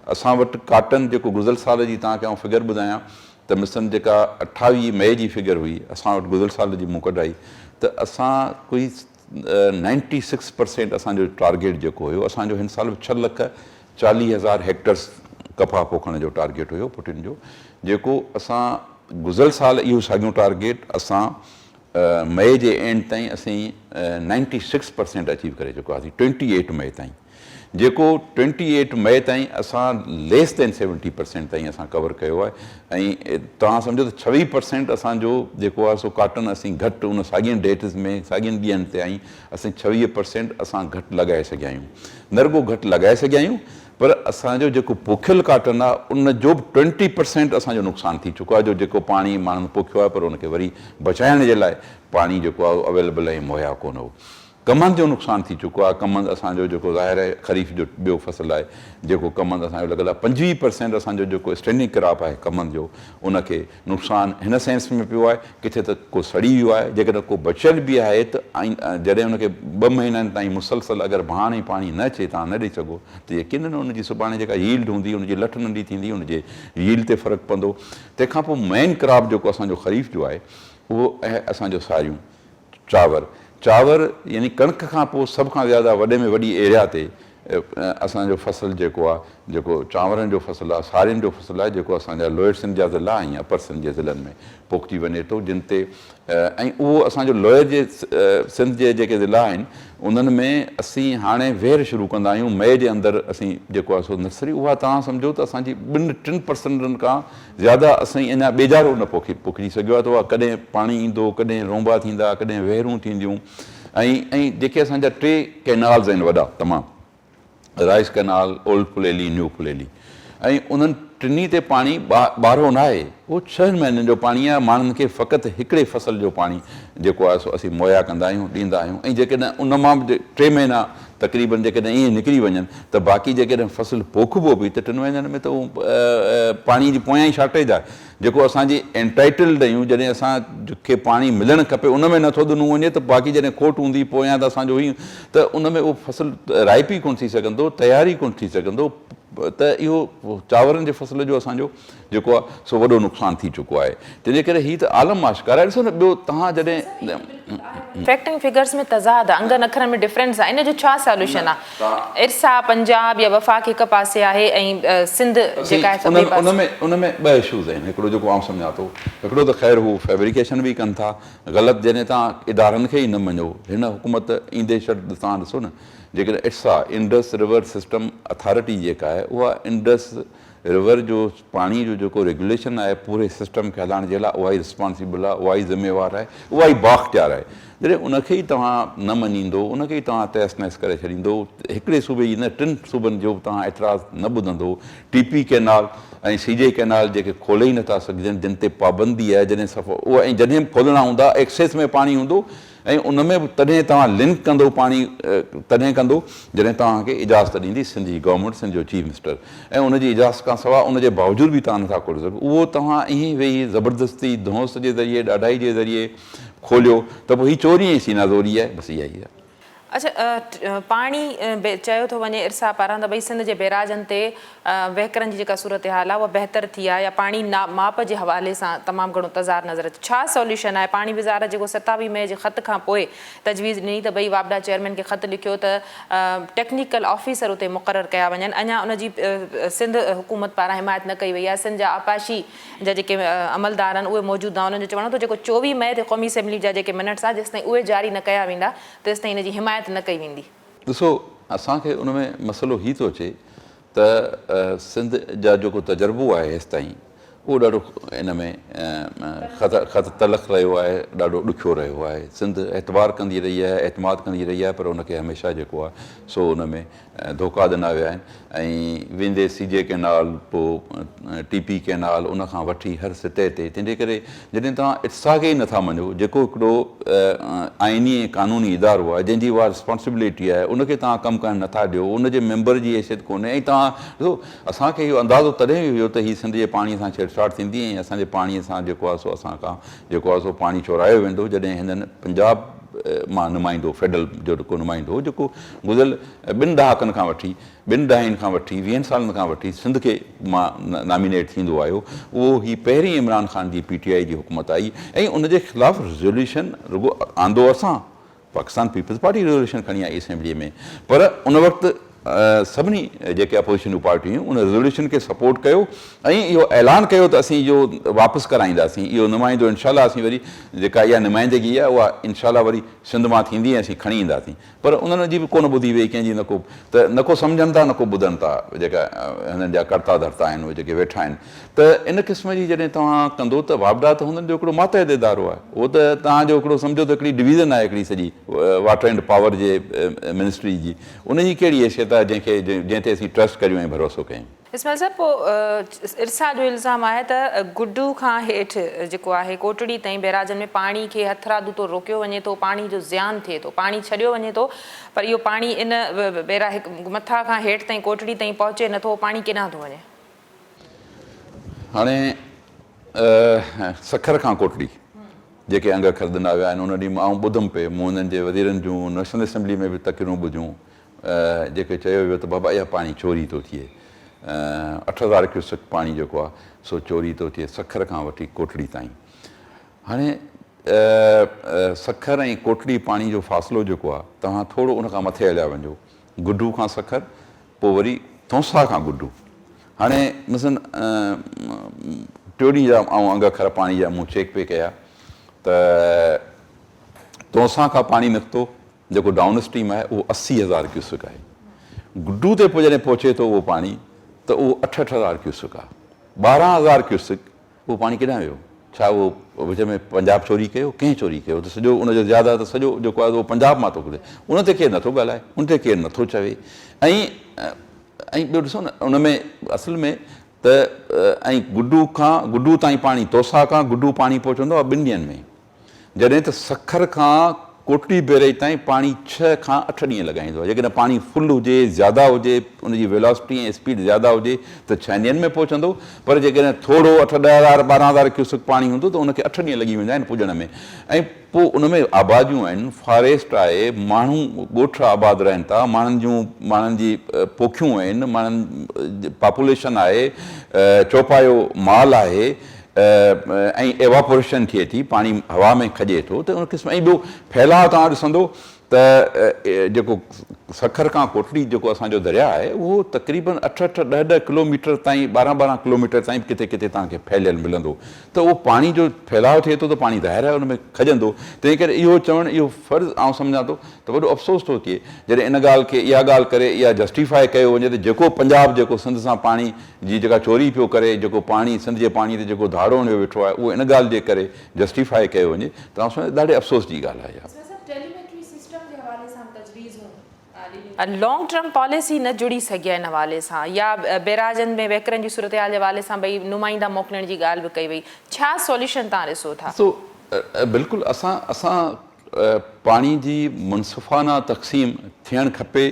असां वटि काटन जेको गुज़िरियल साल जी तव्हांखे आउं फिगर ॿुधायां त मिसन जेका 28 मई जी फिगर हुई असां वटि गुज़िरियल साल जी मूं कढाई, त असां कोई 96% असांजो टारगेट जेको हुयो, असांजो हिन साल 6,40,000 हेक्टर्स कपाह पोखण जो टारगेट हुयो पुटिन जो, जेको असां गुज़िरियल साल इहो साॻियो टारगेट असां मई जे एंड ताईं असीं 96% अचीव करे चुका हुआसीं। 28 मई ताईं, जेको 28 मई ताईं असां लेस देन 70% ताईं असां कवर कयो आहे। ऐं तव्हां सम्झो त 26% असांजो जेको आहे सो काटन असीं घटि उन साॻियुनि डेट्स में, साॻियुनि ॾींहंनि ते आई असीं 26% असां घटि लॻाए सघिया आहियूं। न रुॻो घटि लॻाए सघिया आहियूं, पर असांजो जेको पोखियलु काटन आहे उन जो बि 20% असांजो नुक़सानु थी चुको आहे, जो जेको पाणी माण्हुनि पोखियो आहे पर उनखे वरी बचाइण जे लाइ पाणी जेको आहे अवेलेबल ऐं मुहैया कोन हो। कमंद जो नुक़सानु थी चुको आहे। कमंद असांजो जेको ज़ाहिर आहे ख़रीफ़ जो ॿियो फ़सुलु आहे, जेको कमंद असांजो लॻल आहे, 25% असांजो जेको स्टैंडिंग क्रॉप आहे कमंद जो, उनखे नुक़सानु हिन सेंस में पियो आहे, किथे त को सड़ी वियो आहे, जेकॾहिं को बचियल बि आहे त जॾहिं उनखे 2 महीननि ताईं मुसलसल अगरि भाणे पाणी न अचे, तव्हां न ॾेई सघो त यकीनन उनजी सुभाणे जेका यील्ड हूंदी, उनजी लठ नंढी थींदी, उनजे यील्ड ते फ़र्क़ु पवंदो। तंहिंखां पोइ मेन क्रॉप जेको असांजो ख़रीफ़ जो आहे उहो आहे असांजो सारियूं, चांवर यानी कणिक खां पोइ सभ खां ज़्यादा वॾे में वॾी एरिया ते असांजो फ़सुलु जेको आहे, जेको चांवरनि जो फ़सुलु आहे, सारियुनि जो फ़सुलु आहे, जेको असांजा लोअर सिंध जा ज़िला ऐं अपर सिंध जे ज़िलनि में पोखिजी वञे थो, जिन ते ऐं उहो असांजो लोअर जे सिंध जे जेके ज़िला आहिनि उन्हनि में असीं हाणे वेर शुरू कंदा आहियूं। मई जे अंदरि असीं जेको आहे सो नर्सरी, उहा तव्हां सम्झो त असांजी 2-3% खां ज़्यादा असां अञा ॿेजारो न पोखिजी सघियो आहे। त उहा कॾहिं पाणी ईंदो, कॾहिं रोंबा थींदा, कॾहिं वेहरूं थींदियूं। ऐं जेके असांजा 3 कैनाल्स आहिनि वॾा तमामु, rice canal, old Phuleli, new Phuleli, ऐं उन्हनि टिनी ते पाणी ॿारहो न आहे, उहो 6 महीननि जो पाणी आहे। माण्हुनि खे फ़क़ति हिकिड़े फ़सुल जो पाणी जेको आहे सो असीं मुहैया कंदा आहियूं, ॾींदा आहियूं। ऐं जेकॾहिं उन मां बि 3 महीना तक़रीबन जेकॾहिं ईअं निकिरी वञनि त बाक़ी जेकॾहिं फ़सुलु पोखिबो बि त 3 महीननि में त उहो पाणी जी पोयां ई शॉर्टेज आहे, जेको असांजी एंटाइटल्ड आहियूं। जॾहिं असांखे पाणी मिलणु खपे उन में नथो ॾिनो वञे त बाक़ी जॾहिं खोट हूंदी पोयां त असांजो ई त उन में उहो फ़सुलु राइप ई कोन थी सघंदो, तयारी कोन थी सघंदो। त इहो चांवरनि जे फ़सुल जो असांजो जेको आहे सो वॾो नुक़सानु थी चुको आहे। तंहिंजे करे हीअ त आलम आश्कार आहे। ॾिसो न, ॿियो तव्हां जॾहिं फैक्ट एंड फिगर्स में तज़ाद आहे, अंगनि अखरनि में डिफरेंस आहे, इन जो छा सॉल्यूशन आहे? इरसा पंजाब या वफ़ाक़ हिकु पासे आहे ऐं सिंध जेका आहे उन में 2 इशूज़ आहिनि। हिकिड़ो जेको आउं सम्झां थो, हिकिड़ो त ख़ैर हू फैब्रिकेशन बि कनि था ग़लति, जॾहिं तव्हां इदारनि खे ई न मञो। हिन हुकूमत ईंदे तव्हां ॾिसो न, जेकॾहिं इरसा इंडस रिवर सिस्टम अथॉरिटी जेका आहे, उहा इंडस रिवर जो पाणी जो जेको रेगुलेशन आहे पूरे सिस्टम खे हलाइण जे लाइ उहा ई रिस्पॉन्सिबल आहे, उहा ई ज़िम्मेवार आहे, उहा ई बाख़्तियार आहे। जॾहिं उनखे ई तव्हां न मञींदो, उनखे ई तव्हां तहस नहस करे छॾींदो, हिकिड़े सूबे जी न 3 सूबनि जो तव्हां एतिराज़ न ॿुधंदो, TP कैनाल ऐं CJ कैनाल जेके खोले ई नथा सघजनि, जिन ते पाबंदी आहे, जॾहिं सफ़ो उहा ऐं जॾहिं खोलणा हूंदा एक्सेस में पाणी हूंदो ऐं उन में बि तॾहिं तव्हां लिंक कंदो पाणी तॾहिं कंदो जॾहिं तव्हांखे इजाज़त ॾींदी सिंध जी गवर्नमेंट, सिंध जो चीफ मिनिस्टर, ऐं उनजी इजाज़त खां सवाइ उनजे बावजूदि बि तव्हां नथा खोले सघो। उहो तव्हां ईअं ई वेही ज़बरदस्ती धौंस जे ज़रिए ॾाढाई जे ज़रिए खोलियो त पोइ हीअ चोरी ऐं सीनाज़ोरी आहे, बसि इहा ई आहे। अच्छा, पाणी चयो थो वञे इरसा पारां त भई सिंध जे बैराजनि ते वहिकरनि जी जेका सूरत हाल आहे उहा बहितर थी आहे या पाणी माप जे हवाले सां तमामु घणो तज़ार नज़र अचे। छा सॉल्यूशन आहे? पाणी वज़ारत जेको 27 मई जे ख़त खां पोइ तजवीज़ ॾिनी त भई वापडा चेयरमैन खे ख़त लिखियो त टेक्निकल ऑफिसर उते मुक़ररु कया वञनि, अञा उनजी सिंध हुकूमत पारां हिमायत न कई वई आहे। सिंध जा आपाशी जा जेके अमलदार आहिनि उहे मौजूदु आहिनि, उन्हनि जो चवणो थो जेको 24 मई ते क़ौमी असेंबली जा जेके मिनट्स आहे जेसिताईं उहे जारी न कया वेंदा तेसिताईं हिन जी हिमायत न कई वेंदी। ॾिसो, असांखे उन में मसइलो हीअ थो अचे त सिंध जा जेको तजुर्बो आहे हेसि ताईं उहो ॾाढो इन में ख़त तलख़ रहियो आहे, ॾाढो ॾुखियो रहियो आहे। सिंध एतबार कंदी रही आहे, एतमाद कंदी रही आहे, पर उनखे हमेशह जेको आहे सो उन में धोखा ॾिना विया आहिनि। ऐं वेंदे CJ कैनाल, पोइ TP कैनाल, उनखां वठी हर सिटे ते, तंहिंजे करे जॾहिं तव्हां इत्साह खे ई नथा मञो, जेको हिकिड़ो आइनी ऐं क़ानूनी इदारो आहे जंहिंजी उहा रिस्पॉन्सिबिलिटी आहे, उनखे तव्हां कमु करणु नथा ॾियो, उनजे मेंबर जी हैसियत कोन्हे। ऐं तव्हां ॾिसो, असांखे इहो अंदाज़ो तॾहिं बि हुयो त हीअ सिंध जे पाणीअ सां छेड़छाड़ थींदी ऐं असांजे पाणीअ सां जेको आहे सो असां खां जेको आहे सो पाणी चोरायो वेंदो, जॾहिं हिननि पंजाब मां नुमाइंदो, फेडरल जो जेको नुमाइंदो हो, जेको गुज़िरियल 2 ॾहाकनि खां वठी, 2 ॾहाकनि खां वठी 20 सालनि खां वठी सिंध खे मां नॉमिनेट थींदो आयो, उहो ही पहिरीं इमरान ख़ान जी PTI जी हुकूमत आई ऐं उनजे ख़िलाफ़ु रेज़ोल्यूशन रुॻो आंदो असां, पाकिस्तान पीपल्स पार्टी रेज़ोल्यूशन खणी आई असेंबलीअ में, पर उन वक़्तु सभिनी जेके अपोज़िशन पार्टियूं हुयूं उन रेज़ोल्यूशन खे सपोर्ट कयो ऐं इहो ऐलान कयो त असीं इहो वापसि कराईंदासीं, इहो नुमाइंदो इनशाला असीं वरी जेका इहा नुमाइंदगी आहे उहा इनशाला वरी सिंध मां थींदी ऐं असीं खणी ईंदासीं। पर उन्हनि जी बि कोन ॿुधी वई कंहिंजी, न को सम्झनि था, न को ॿुधनि था, जेका हिननि जा कर्ता धर्ता आहिनि उहे जेके वेठा आहिनि। त इन क़िस्म जी जॾहिं तव्हां कंदो त वापडा त हुननि जो हिकिड़ो मातहत इदारो आहे, उहो त तव्हांजो हिकिड़ो सम्झो त हिकिड़ी डिवीज़न आहे हिकिड़ी सॼी वाटर एंड पावर जे मिनिस्ट्री जी, उनजी कहिड़ी हैसियत आहे जंहिं ते असीं ट्रस्ट करियूं ऐं भरोसो कयूं। इस्माइल साहब, पोइ इरसा जो इल्ज़ाम आहे त गुडू खां हेठि जेको आहे कोटड़ी ताईं बैराजनि में पाणी खे हथरादू तो रोकियो वञे थो, पाणी जो ज़ियान थिए थो, पाणी छॾियो वञे थो, पर इहो पाणी इन मथां खां हेठि ताईं कोटड़ी ताईं पहुचे नथो, पाणी केॾांहुं थो वञे? हाणे सखर खां कोटड़ी जेके अंग अखर ॾिना विया आहिनि, उन ॾींहुं मां ॿुधुमि पियो, मूं हुननि जे वज़ीरनि जूं नेशनल असेंबली में बि तक़रीरूं ॿुधियूं, जेके चयो वियो त बाबा इहा पाणी चोरी थो थिए, 8000 क्यूसेक पाणी जेको आहे सो चोरी थो थिए सखर खां वठी कोटड़ी ताईं। हाणे सखर ऐं कोटड़ी पाणी जो फ़ासिलो जेको आहे तव्हां थोरो उनखां मथे हलिया वञो, गुडू खां सखर, पोइ वरी तौसा खां गुडू। हाणे मिसन टियों ॾींहुं जा ऐं अंग अखर पाणी जा मूं चेक पे कया त तौसा खां पाणी निकितो जेको डाउन स्ट्रीम आहे उहो 80,000 क्यूसेक आहे, गुडू ते पोइ जॾहिं पहुचे थो उहो पाणी त उहो 68,000 क्यूसेक आहे, 12,000 क्यूसेक उहो पाणी केॾांहुं वियो? छा उहो विच में पंजाब चोरी कयो? कंहिं चोरी कयो? त सॼो उनजो ज़्यादा त सॼो जेको आहे उहो पंजाब मां थो घुरे, उन ते केरु नथो ॻाल्हाए, उन ते केरु नथो चवे। ऐं ॿियो ॾिसो न, उन में असल में त ऐं गुडू ताईं पाणी, तौसा खां गुडू पाणी पहुचंदो आहे 2 ॾींहंनि में, जॾहिं त सखर खां कोटड़ी बैरेज ताईं पाणी 6 खां 8 ॾींहं लॻाईंदो आहे। जेकॾहिं पाणी फुल हुजे, ज़्यादा हुजे, उनजी वेलोसिटी ऐं स्पीड ज़्यादा हुजे त 6 ॾींहंनि में पहुचंदो, पर जेकॾहिं थोरो 8-10,000 12,000 क्यूसेक पाणी हूंदो त उनखे 8 ॾींहं लॻी वेंदा आहिनि पुॼण में। ऐं पोइ उन में आबादियूं आहिनि, फॉरेस्ट आहे, माण्हू ॻोठ आबाद रहनि था, माण्हुनि जी पोखियूं आहिनि, माण्हुनि पॉपुलेशन आहे, चौपायो माल आहे, ऐं एवापोरेशन थिए थी, पाणी हवा में खॼे थो, त उन क़िस्म। ऐं ॿियो फैलाव तव्हां ॾिसंदो जेको सखर खां कोटड़ी जेको असांजो दरिया आहे उहो तक़रीबन 8-8, 10-10 किलोमीटर ताईं 12-12 किलोमीटर ताईं किथे किथे तव्हांखे फैलियल मिलंदो। त उहो पाणी जो फैलाव थिए थो त पाणी ज़ाहिर आहे उन में खजंदो। तंहिं करे इहो चवणु इहो फ़र्ज़ु आउं सम्झां थो त वॾो अफ़सोस थो थिए जॾहिं इन ॻाल्हि खे इहा ॻाल्हि करे इहा जस्टिफाए कयो वञे त जेको पंजाब जेको सिंध सां पाणी जी जेका चोरी पियो करे, जेको पाणी सिंध जे पाणी ते जेको धाड़ो हणियो वेठो आहे उहो इन ॻाल्हि जे करे जस्टिफाए कयो वञे त आउं सम्झां ॾाढे अफ़सोस जी ॻाल्हि आहे इहा। लॉन्ग टर्म पॉलिसी न जुड़ी सघी आहे इन हवाले सां, या बेराजनि में वहिकरनि जी सूरत हाल जे हवाले सां भई नुमाइंदा मोकिलण जी ॻाल्हि बि कई वई। छा सॉल्यूशन तव्हां ॾिसो था? बिल्कुलु असां पाणी जी मुनसिफ़ाना तक़सीम थियणु खपे,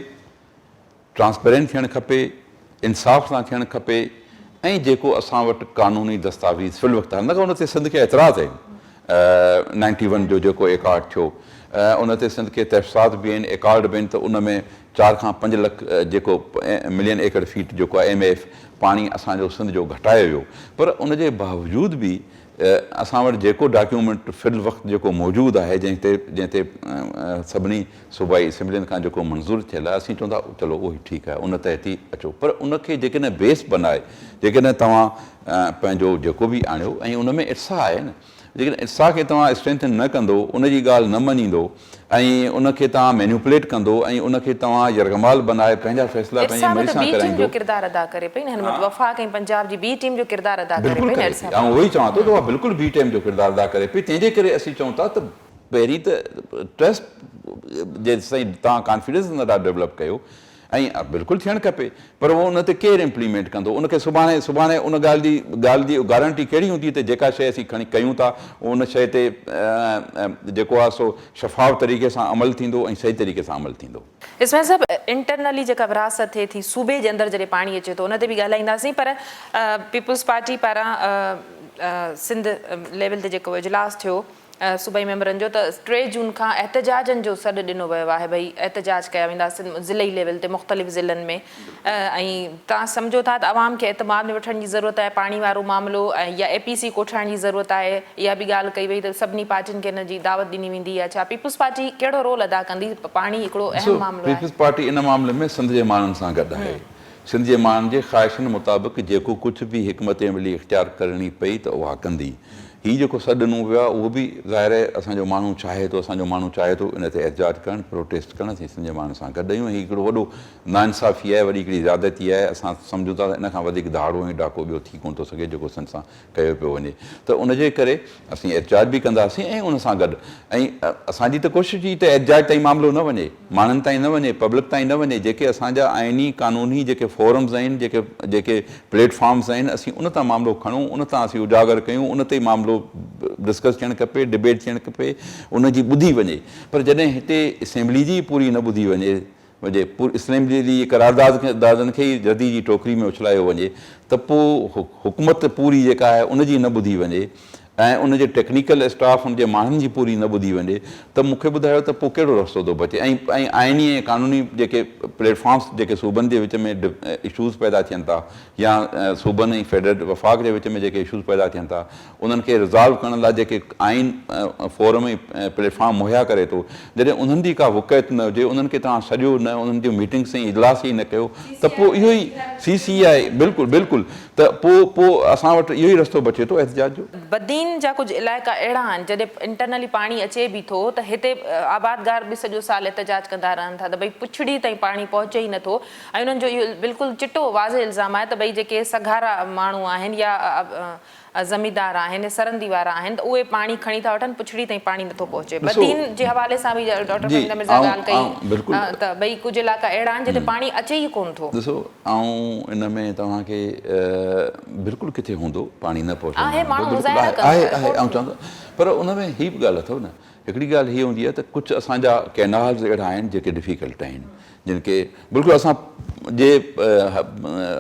ट्रांसपेरेंट थियणु खपे, इंसाफ़ सां थियणु खपे, ऐं जेको असां वटि क़ानूनी दस्तावेज़ फ़िल वक़्तु आहे न उन ते सिंध खे एतिराज़ आहिनि। 91 जो जेको एकॉर्ड थियो उन ते सिंध खे तहफ़्ज़ात बि आहिनि, एकॉर्ड बि आहिनि, त उन में 4 खां 5 लख जेको मिलियन एकड़ फीट जेको आहे MAF पाणी असांजो सिंध जो घटायो वियो। पर उन जे बावजूदि बि असां वटि जेको डॉक्यूमेंट फ़िल वक़्तु जेको मौजूदु आहे जंहिं ते सभिनी सूबाई असेंबलियुनि खां जेको मंज़ूरु थियल आहे, असीं चवंदा चलो उहो ई ठीकु आहे, उन तहत ई अचो। पर उनखे जेकॾहिं बेस बनाए, जेकॾहिं तव्हां पंहिंजो जेको बि आणियो ऐं उन में इर्सा आहे न, जेकॾहिं इर्सा खे तव्हां स्ट्रेंथन न कंदो, उनजी ॻाल्हि न मञींदो ऐं उनखे तव्हां मैन्युपुलेट कंदो ऐं उनखे तव्हां यरगमाल बनाए पंहिंजा फ़ैसिला पंहिंजी मर्ज़ी सां कराईंदो। किरदारु अदा करे पई न, वफ़ाक़ ऐं पंजाब जी ॿी टीम जो किरदारु अदा करे पई। ऐं उहो ई चवां थो त उहा बिल्कुलु ॿी टीम जो किरदारु अदा करे पई। तंहिंजे करे असीं चऊं था त पहिरीं त ट्रस्ट जेसिताईं तव्हां कॉन्फिडेंस नथा डेवलप कयो ऐं बिल्कुलु थियणु खपे, पर उहो उन ते केरु इम्प्लीमेंट कंदो? उनखे सुभाणे उन ॻाल्हि जी गारंटी कहिड़ी हूंदी त जेका शइ असीं खणी कयूं था उन शइ ते जेको आहे सो शफ़ाफ़ तरीक़े सां अमल थींदो ऐं सही तरीक़े सां अमल थींदो। इसमें सभु इंटरनली जेका विरासत थिए थी सूबे जे अंदरि जॾहिं पाणी अचे थो उन ते बि ॻाल्हाईंदासीं, पर पीपुल्स पार्टी पारां सिंध लेवल ते जेको इजलास थियो सूबाई मेंबरनि जो, त 3 जून खां एहतजाजनि जो सॾु ॾिनो वियो आहे, भई एहतजाज कया वेंदा ज़िलई लेवल ते मुख़्तलिफ़ ज़िलनि में। ऐं तव्हां सम्झो था त आवाम खे एतमाद में वठण जी ज़रूरत आहे, पाणी वारो मामिलो ऐं या APC कोठाइण जी ज़रूरत आहे, इहा बि ॻाल्हि कई वई त सभिनी पार्टियुनि खे हिन जी दावत ॾिनी वेंदी आहे। छा पीपुल्स पार्टी कहिड़ो रोल अदा कंदी? पाणी हिकिड़ो अहम मामिलो आहे। पीपुल्स पार्टी इन मामले में सिंध जे माण्हुनि सां गॾु आहे। सिंध जे माण्हुनि जे ख़्वाहिशनि मुताबिक़ जेको कुझु बि हिकमत अमली इख़्तियार करणी पई त उहा कंदी। हीउ जेको सॾु ॾिनो वियो आहे उहो बि ज़ाहिर आहे असांजो माण्हू चाहे थो, चाहे थो इन ते एहतजाज करणु, प्रोटेस्ट करणु। असीं सिंध जे माण्हुनि सां गॾु आहियूं। हीउ हिकिड़ो वॾो नाइंसाफ़ी आहे, वॾी हिकिड़ी ज़्यादती आहे। असां सम्झूं था त इन खां वधीक दाड़ो ऐं डाको ॿियो थी कोन थो सघे जेको सिंध सां कयो पियो वञे। त उनजे करे असीं एहतजाज बि कंदासीं ऐं उन सां गॾु ऐं असांजी त कोशिशि ई त एहतजाज ताईं मामिलो न वञे, माण्हुनि ताईं न वञे, पब्लिक ताईं न वञे। जेके असांजा आइनी क़ानूनी जेके फोरम्स आहिनि, जेके प्लेटफॉर्म्स आहिनि, असीं उन तां मामिलो खणूं, उन तां असीं उजागर कयूं, उन ते मामिलो डिस्कस थियणु खपे, डिबेट थियणु खपे, उनजी ॿुधी वञे। पर जॾहिं हिते असेंबली जी पूरी न ॿुधी वञे, असेंबली जी करारदादनि खे ई जदी जी टोकरी में उछलायो वञे, त पोइ हुकूमत पूरी जेका आहे उनजी न ॿुधी वञे ऐं उनजे टेक्निकल स्टाफ उनजे माण्हुनि जी पूरी न ॿुधी वञे, त मूंखे ॿुधायो त पोइ कहिड़ो रस्तो थो बचे। ऐं आइनी ऐं क़ानूनी जेके प्लेटफॉर्म्स जेके सूबनि जे विच में इशूज़ पैदा थियनि था, या सूबनि ऐं फेडरल वफ़ाक़ जे विच में जेके इशूज़ पैदा थियनि था, उन्हनि खे रिज़ॉल्व करण लाइ जेके आइन फोरम ऐं प्लेटफॉर्म मुहैया करे थो, जॾहिं उन्हनि जी का वुक़ैत न हुजे, उन्हनि खे तव्हां सॼो न, उन्हनि जूं मीटिंग्स ऐं इजलास ई न कयो, त पोइ इहो ई CCI बिल्कुलु त पोइ असां वटि इहो ई रस्तो बचे थो एहतजाज जो। बदीन जा कुझु इलाइक़ा अहिड़ा आहिनि जॾहिं इंटरनली पाणी अचे बि थो त हिते आबादगार बि सॼो साल एहतजाज कंदा रहनि था त भई पुछड़ी ताईं पाणी पहुचे ई नथो। ऐं उन्हनि जो इहो बिल्कुलु चिटो वाज़े इल्ज़ाम आहे त भई जेके सघारा माण्हू आहिनि या ज़मीदार आहिनि, सरंदी वारा आहिनि, त उहे पाणी खणी था वठनि, पुछड़ी ताईं पाणी नथो पहुचे। बदीन जे हवाले सां बि डॉक्टर फरीदा मिर्ज़ा ॻाल्हि कई त भई कुझु इलाइक़ा अहिड़ा आहिनि जिते पाणी अचे ई कोन थो। ॾिसो, ऐं इन में तव्हांखे बिल्कुलु किथे हूंदो पाणी न पहुचंदो आहे, ऐं चवंदो, पर उन में हीअ बि ॻाल्हि अथव न, हिकिड़ी ॻाल्हि हीअ हूंदी आहे त कुझु असांजा कैनाल्स अहिड़ा आहिनि जेके डिफिकल्ट आहिनि, जिन खे बिल्कुलु असां जे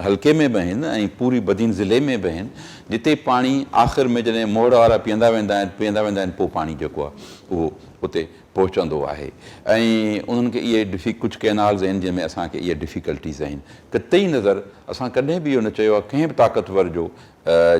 हल्के में बि आहिनि ऐं पूरी बदीन ज़िले में बि आहिनि, जिते पाणी आख़िर में जॾहिं मोड़ वारा पीअंदा वेंदा आहिनि, पोइ पाणी जेको आहे उहो उते पहुचंदो आहे। ऐं उन्हनि खे इहे कुझु कैनाल्स आहिनि जंहिंमें असांखे इहे डिफिकल्टीज़ आहिनि। क़तई नज़र असां कॾहिं बि इहो न चयो आहे कंहिं बि ताक़तवर जो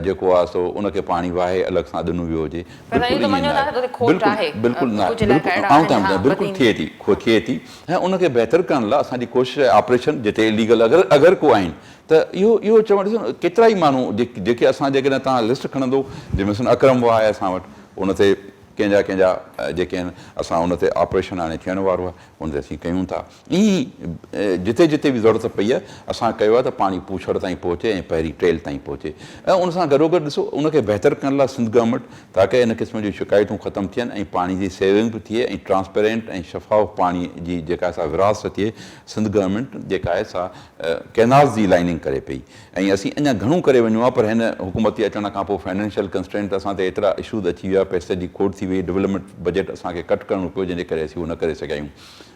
जेको आहे सो उनखे पाणी वाहे अलॻि सां ॾिनो वियो हुजे। पर ईअं त मञो था त हुते खोट आहे, बिल्कुलु न, कुझु इलाइक़ा अहिड़ा आहिनि जहां बिल्कुलु वधीक थिए थी ऐं उनखे बहितर करण लाइ असांजी कोशिशि आहे ऑपरेशन जिते इलीगल अगरि को आहिनि त इहो चवणु ॾिसो केतिरा ई माण्हू जेके असां जेकॾहिं तव्हां लिस्ट खणंदो जंहिंमें अकरम वाह आहे असां वटि, उन ते कंहिंजा जेके आहिनि असां उन ते ऑपरेशन हाणे थियण वारो आहे उन ते असीं कयूं था। ईअं जिते जिते बि ज़रूरत पई आहे असां कयो आहे त पाणी पूछड़ ताईं पहुचे ऐं पहिरीं ट्रेल ताईं पहुचे ऐं उन सां गॾोगॾु ॾिसो उनखे बहितर करण लाइ सिंध गवर्नमेंट ताकी इन क़िस्म जूं शिकायतूं ख़तमु थियनि ऐं पाणी जी सेविंग बि थिए ऐं ट्रांसपेरेंट ऐं शफ़ाफ़ पाणी जी जेका असां विरासत थिए, सिंध गवर्नमेंट जेका आहे सा कैनाल्स जी लाइनिंग करे पई ऐं असीं अञा घणो करे वञूं आहे, पर हिन हुकूमती अचण खां पोइ फाइनेंशियल कंस्ट्रेंट असां ते एतिरा इशूज़ अची विया, पैसे जी खोट थी वई, डेवलपमेंट बजट असांखे कट करिणो पियो जंहिंजे करे असीं उहो न करे सघिया आहियूं।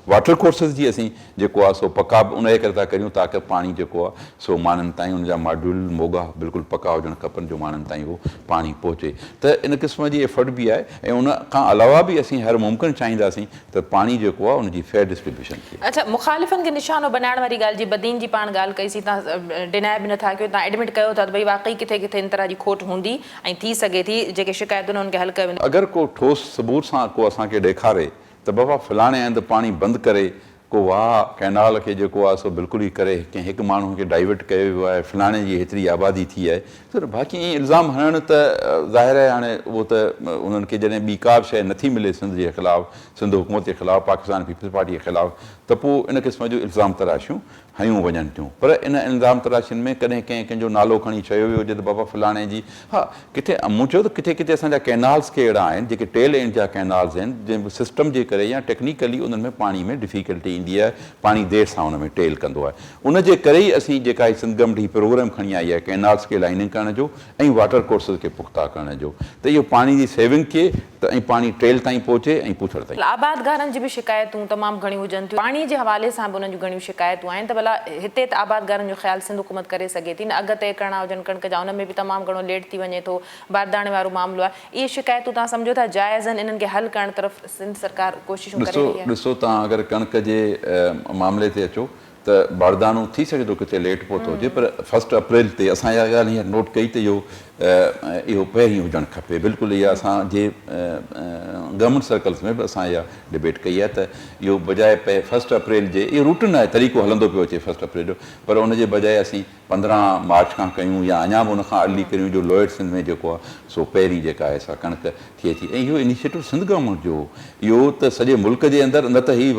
वाटर कोर्सिस जी असीं जेको आहे सो पका बि उनजे करे था करियूं ताकी पाणी जेको आहे सो माण्हुनि ताईं उनजा मॉड्यूल मोगा बिल्कुलु पका हुजणु खपनि जो माण्हुनि ताईं उहो पाणी पहुचे। त इन क़िस्म जी एफर्ट बि आहे ऐं उन खां अलावा बि असीं हर मुमकिन चाहींदासीं त पाणी जेको आहे उनजी फेयर डिस्ट्रीब्यूशन थिए। अच्छा, मुखालिफ़नि खे निशानो बनाइण वारी ॻाल्हि जी बदीन जी पाण ॻाल्हि कईसीं, तव्हां डिनाए बि नथा कयो, तव्हां एडमिट कयो था त भई वाक़ई किथे किथे इन तरह जी खोट हूंदी ऐं थी सघे थी जेके शिकायतूं आहिनि उनखे हल कयो वेंदो। अगरि को ठोस सबूत सां को असांखे ॾेखारे त बाबा फलाणे हंधि पाणी बंदि करे को वाह कैनाल खे जेको आहे सो बिल्कुलु ई करे कंहिं हिकु माण्हू खे डाइवर्ट कयो वियो आहे, फलाणे जी हेतिरी आबादी थी आहे, त बाक़ी ईअं इल्ज़ाम हणणु त ज़ाहिर आहे हाणे उहो त उन्हनि खे जॾहिं ॿी का बि शइ नथी मिले सिंध जे ख़िलाफ़ु, सिंध हुकूमत जे ख़िलाफ़ु, पाकिस्तान पीपल्स पार्टी जे ख़िलाफ़ु, त पोइ इन क़िस्म जूं इल्ज़ाम तराशियूं हयूं वञनि थियूं। पर इन इल्ज़ाम तराशियुनि में कॾहिं कंहिंजो नालो खणी चयो वियो हुजे त बाबा फलाणे जी, हा किथे मूं चयो त किथे किथे असांजा कैनाल्स के अहिड़ा आहिनि जेके टेल एंड जा कैनाल्स आहिनि जंहिं सिस्टम जे करे या टेक्निकली उन्हनि में पाणी में डिफिकल्टी ईंदी आहे, पाणी देरि सां उन में टेल कंदो आहे। उन जे करे ई असीं जेका सिंध गवर्नमेंट हीउ प्रोग्राम खणी आई आहे कैनाल्स खे लाइनिंग करण जो ऐं वाटर कोर्सिस खे पुख़्ता करण जो, त इहो पाणी जी सेविंग थिए त ऐं पाणी टेल ताईं पहुचे ऐं पुछड़ ताईं। आबादगारनि जी बि शिकायतूं तमामु घणियूं हुजनि थियूं, पाणी जे हवाले सां बि उन्हनि जूं घणियूं शिकायतूं आहिनि, त भला हिते त आबादगारनि जो ख़्यालु सिंध हुकूमत करे सघे थी न, अॻिते करणा हुजनि कणिक जा उन में बि तमामु घणो लेट थी वञे थो, बारदाणे वारो मामिलो आहे, इहे शिकायतूं तव्हां सम्झो था जाइज़ आहिनि, इन्हनि खे हल करण तरफ़ सिंध सरकार कोशिशूं करे रही आहे? ॾिसो तव्हां अगरि कणिक जे मामले ते अचो त बारदानो थी सघे थो किथे लेट पहुतो हुजे, पर 1 अप्रैल ते असां इहा ॻाल्हि हींअर नोट कई त इहो पहिरीं हुजणु खपे। बिल्कुलु इहा असांजे गवर्नमेंट सर्कल्स में बि असां इहा डिबेट कई आहे त इहो बजाए 1 अप्रैल जे, इहो रूटीन आहे, तरीक़ो हलंदो पियो अचे 1 अप्रैल जो, पर उनजे बजाए असीं 15 मार्च खां कयूं या अञा बि उनखां अर्ली कयूं जो लोयर सिंध में जेको आहे सो पहिरीं जेका आहे सा कणिक थिए थी। ऐं इहो इनिशिएटिव सिंध गवर्नमेंट जो इहो त सॼे मुल्क जे अंदरि, न त ही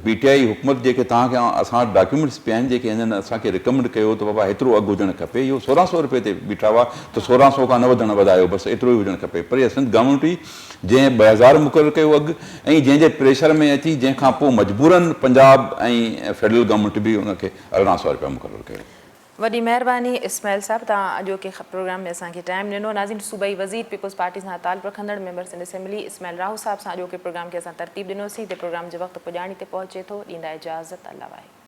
पीटीआई हुकूमत जेके तव्हांखे असां वटि डॉक्यूमेंट्स पिया आहिनि जेके हिननि असांखे रिकमेंड कयो त बाबा हेतिरो अघु हुजणु खपे, इहो 1600 रुपए ते बीठा हुआ त 1600 खां न वधणु वधायो, बसि एतिरो ई हुजणु खपे। पर इहा सिंध गवर्नमेंट हुई जंहिं 2000 मुक़ररु कयो अघु ऐं जंहिंजे प्रेशर में अची जंहिंखां पोइ मजबूरन पंजाब ऐं फेडरल गवर्नमेंट बि उनखे 1800 रुपया मुक़ररु कयो। वॾी महिरबानी इस्माइल साहब, तव्हां अॼोके प्रोग्राम में असांखे टाइम ॾिनो। नाज़रीन, सूबाई वज़ीर पीपल्स पार्टी सां तालुक़ु रखंदड़ मेंबर सिंध असेंबली इस्माइल राहू साहब सां अॼोके प्रोग्राम खे असां तरतीब ॾिनोसीं। ते प्रोग्राम जे वक़्तु पुॼाणी ते पहुचे थो, ॾींदा इजाज़त, अल्लाह वाहे।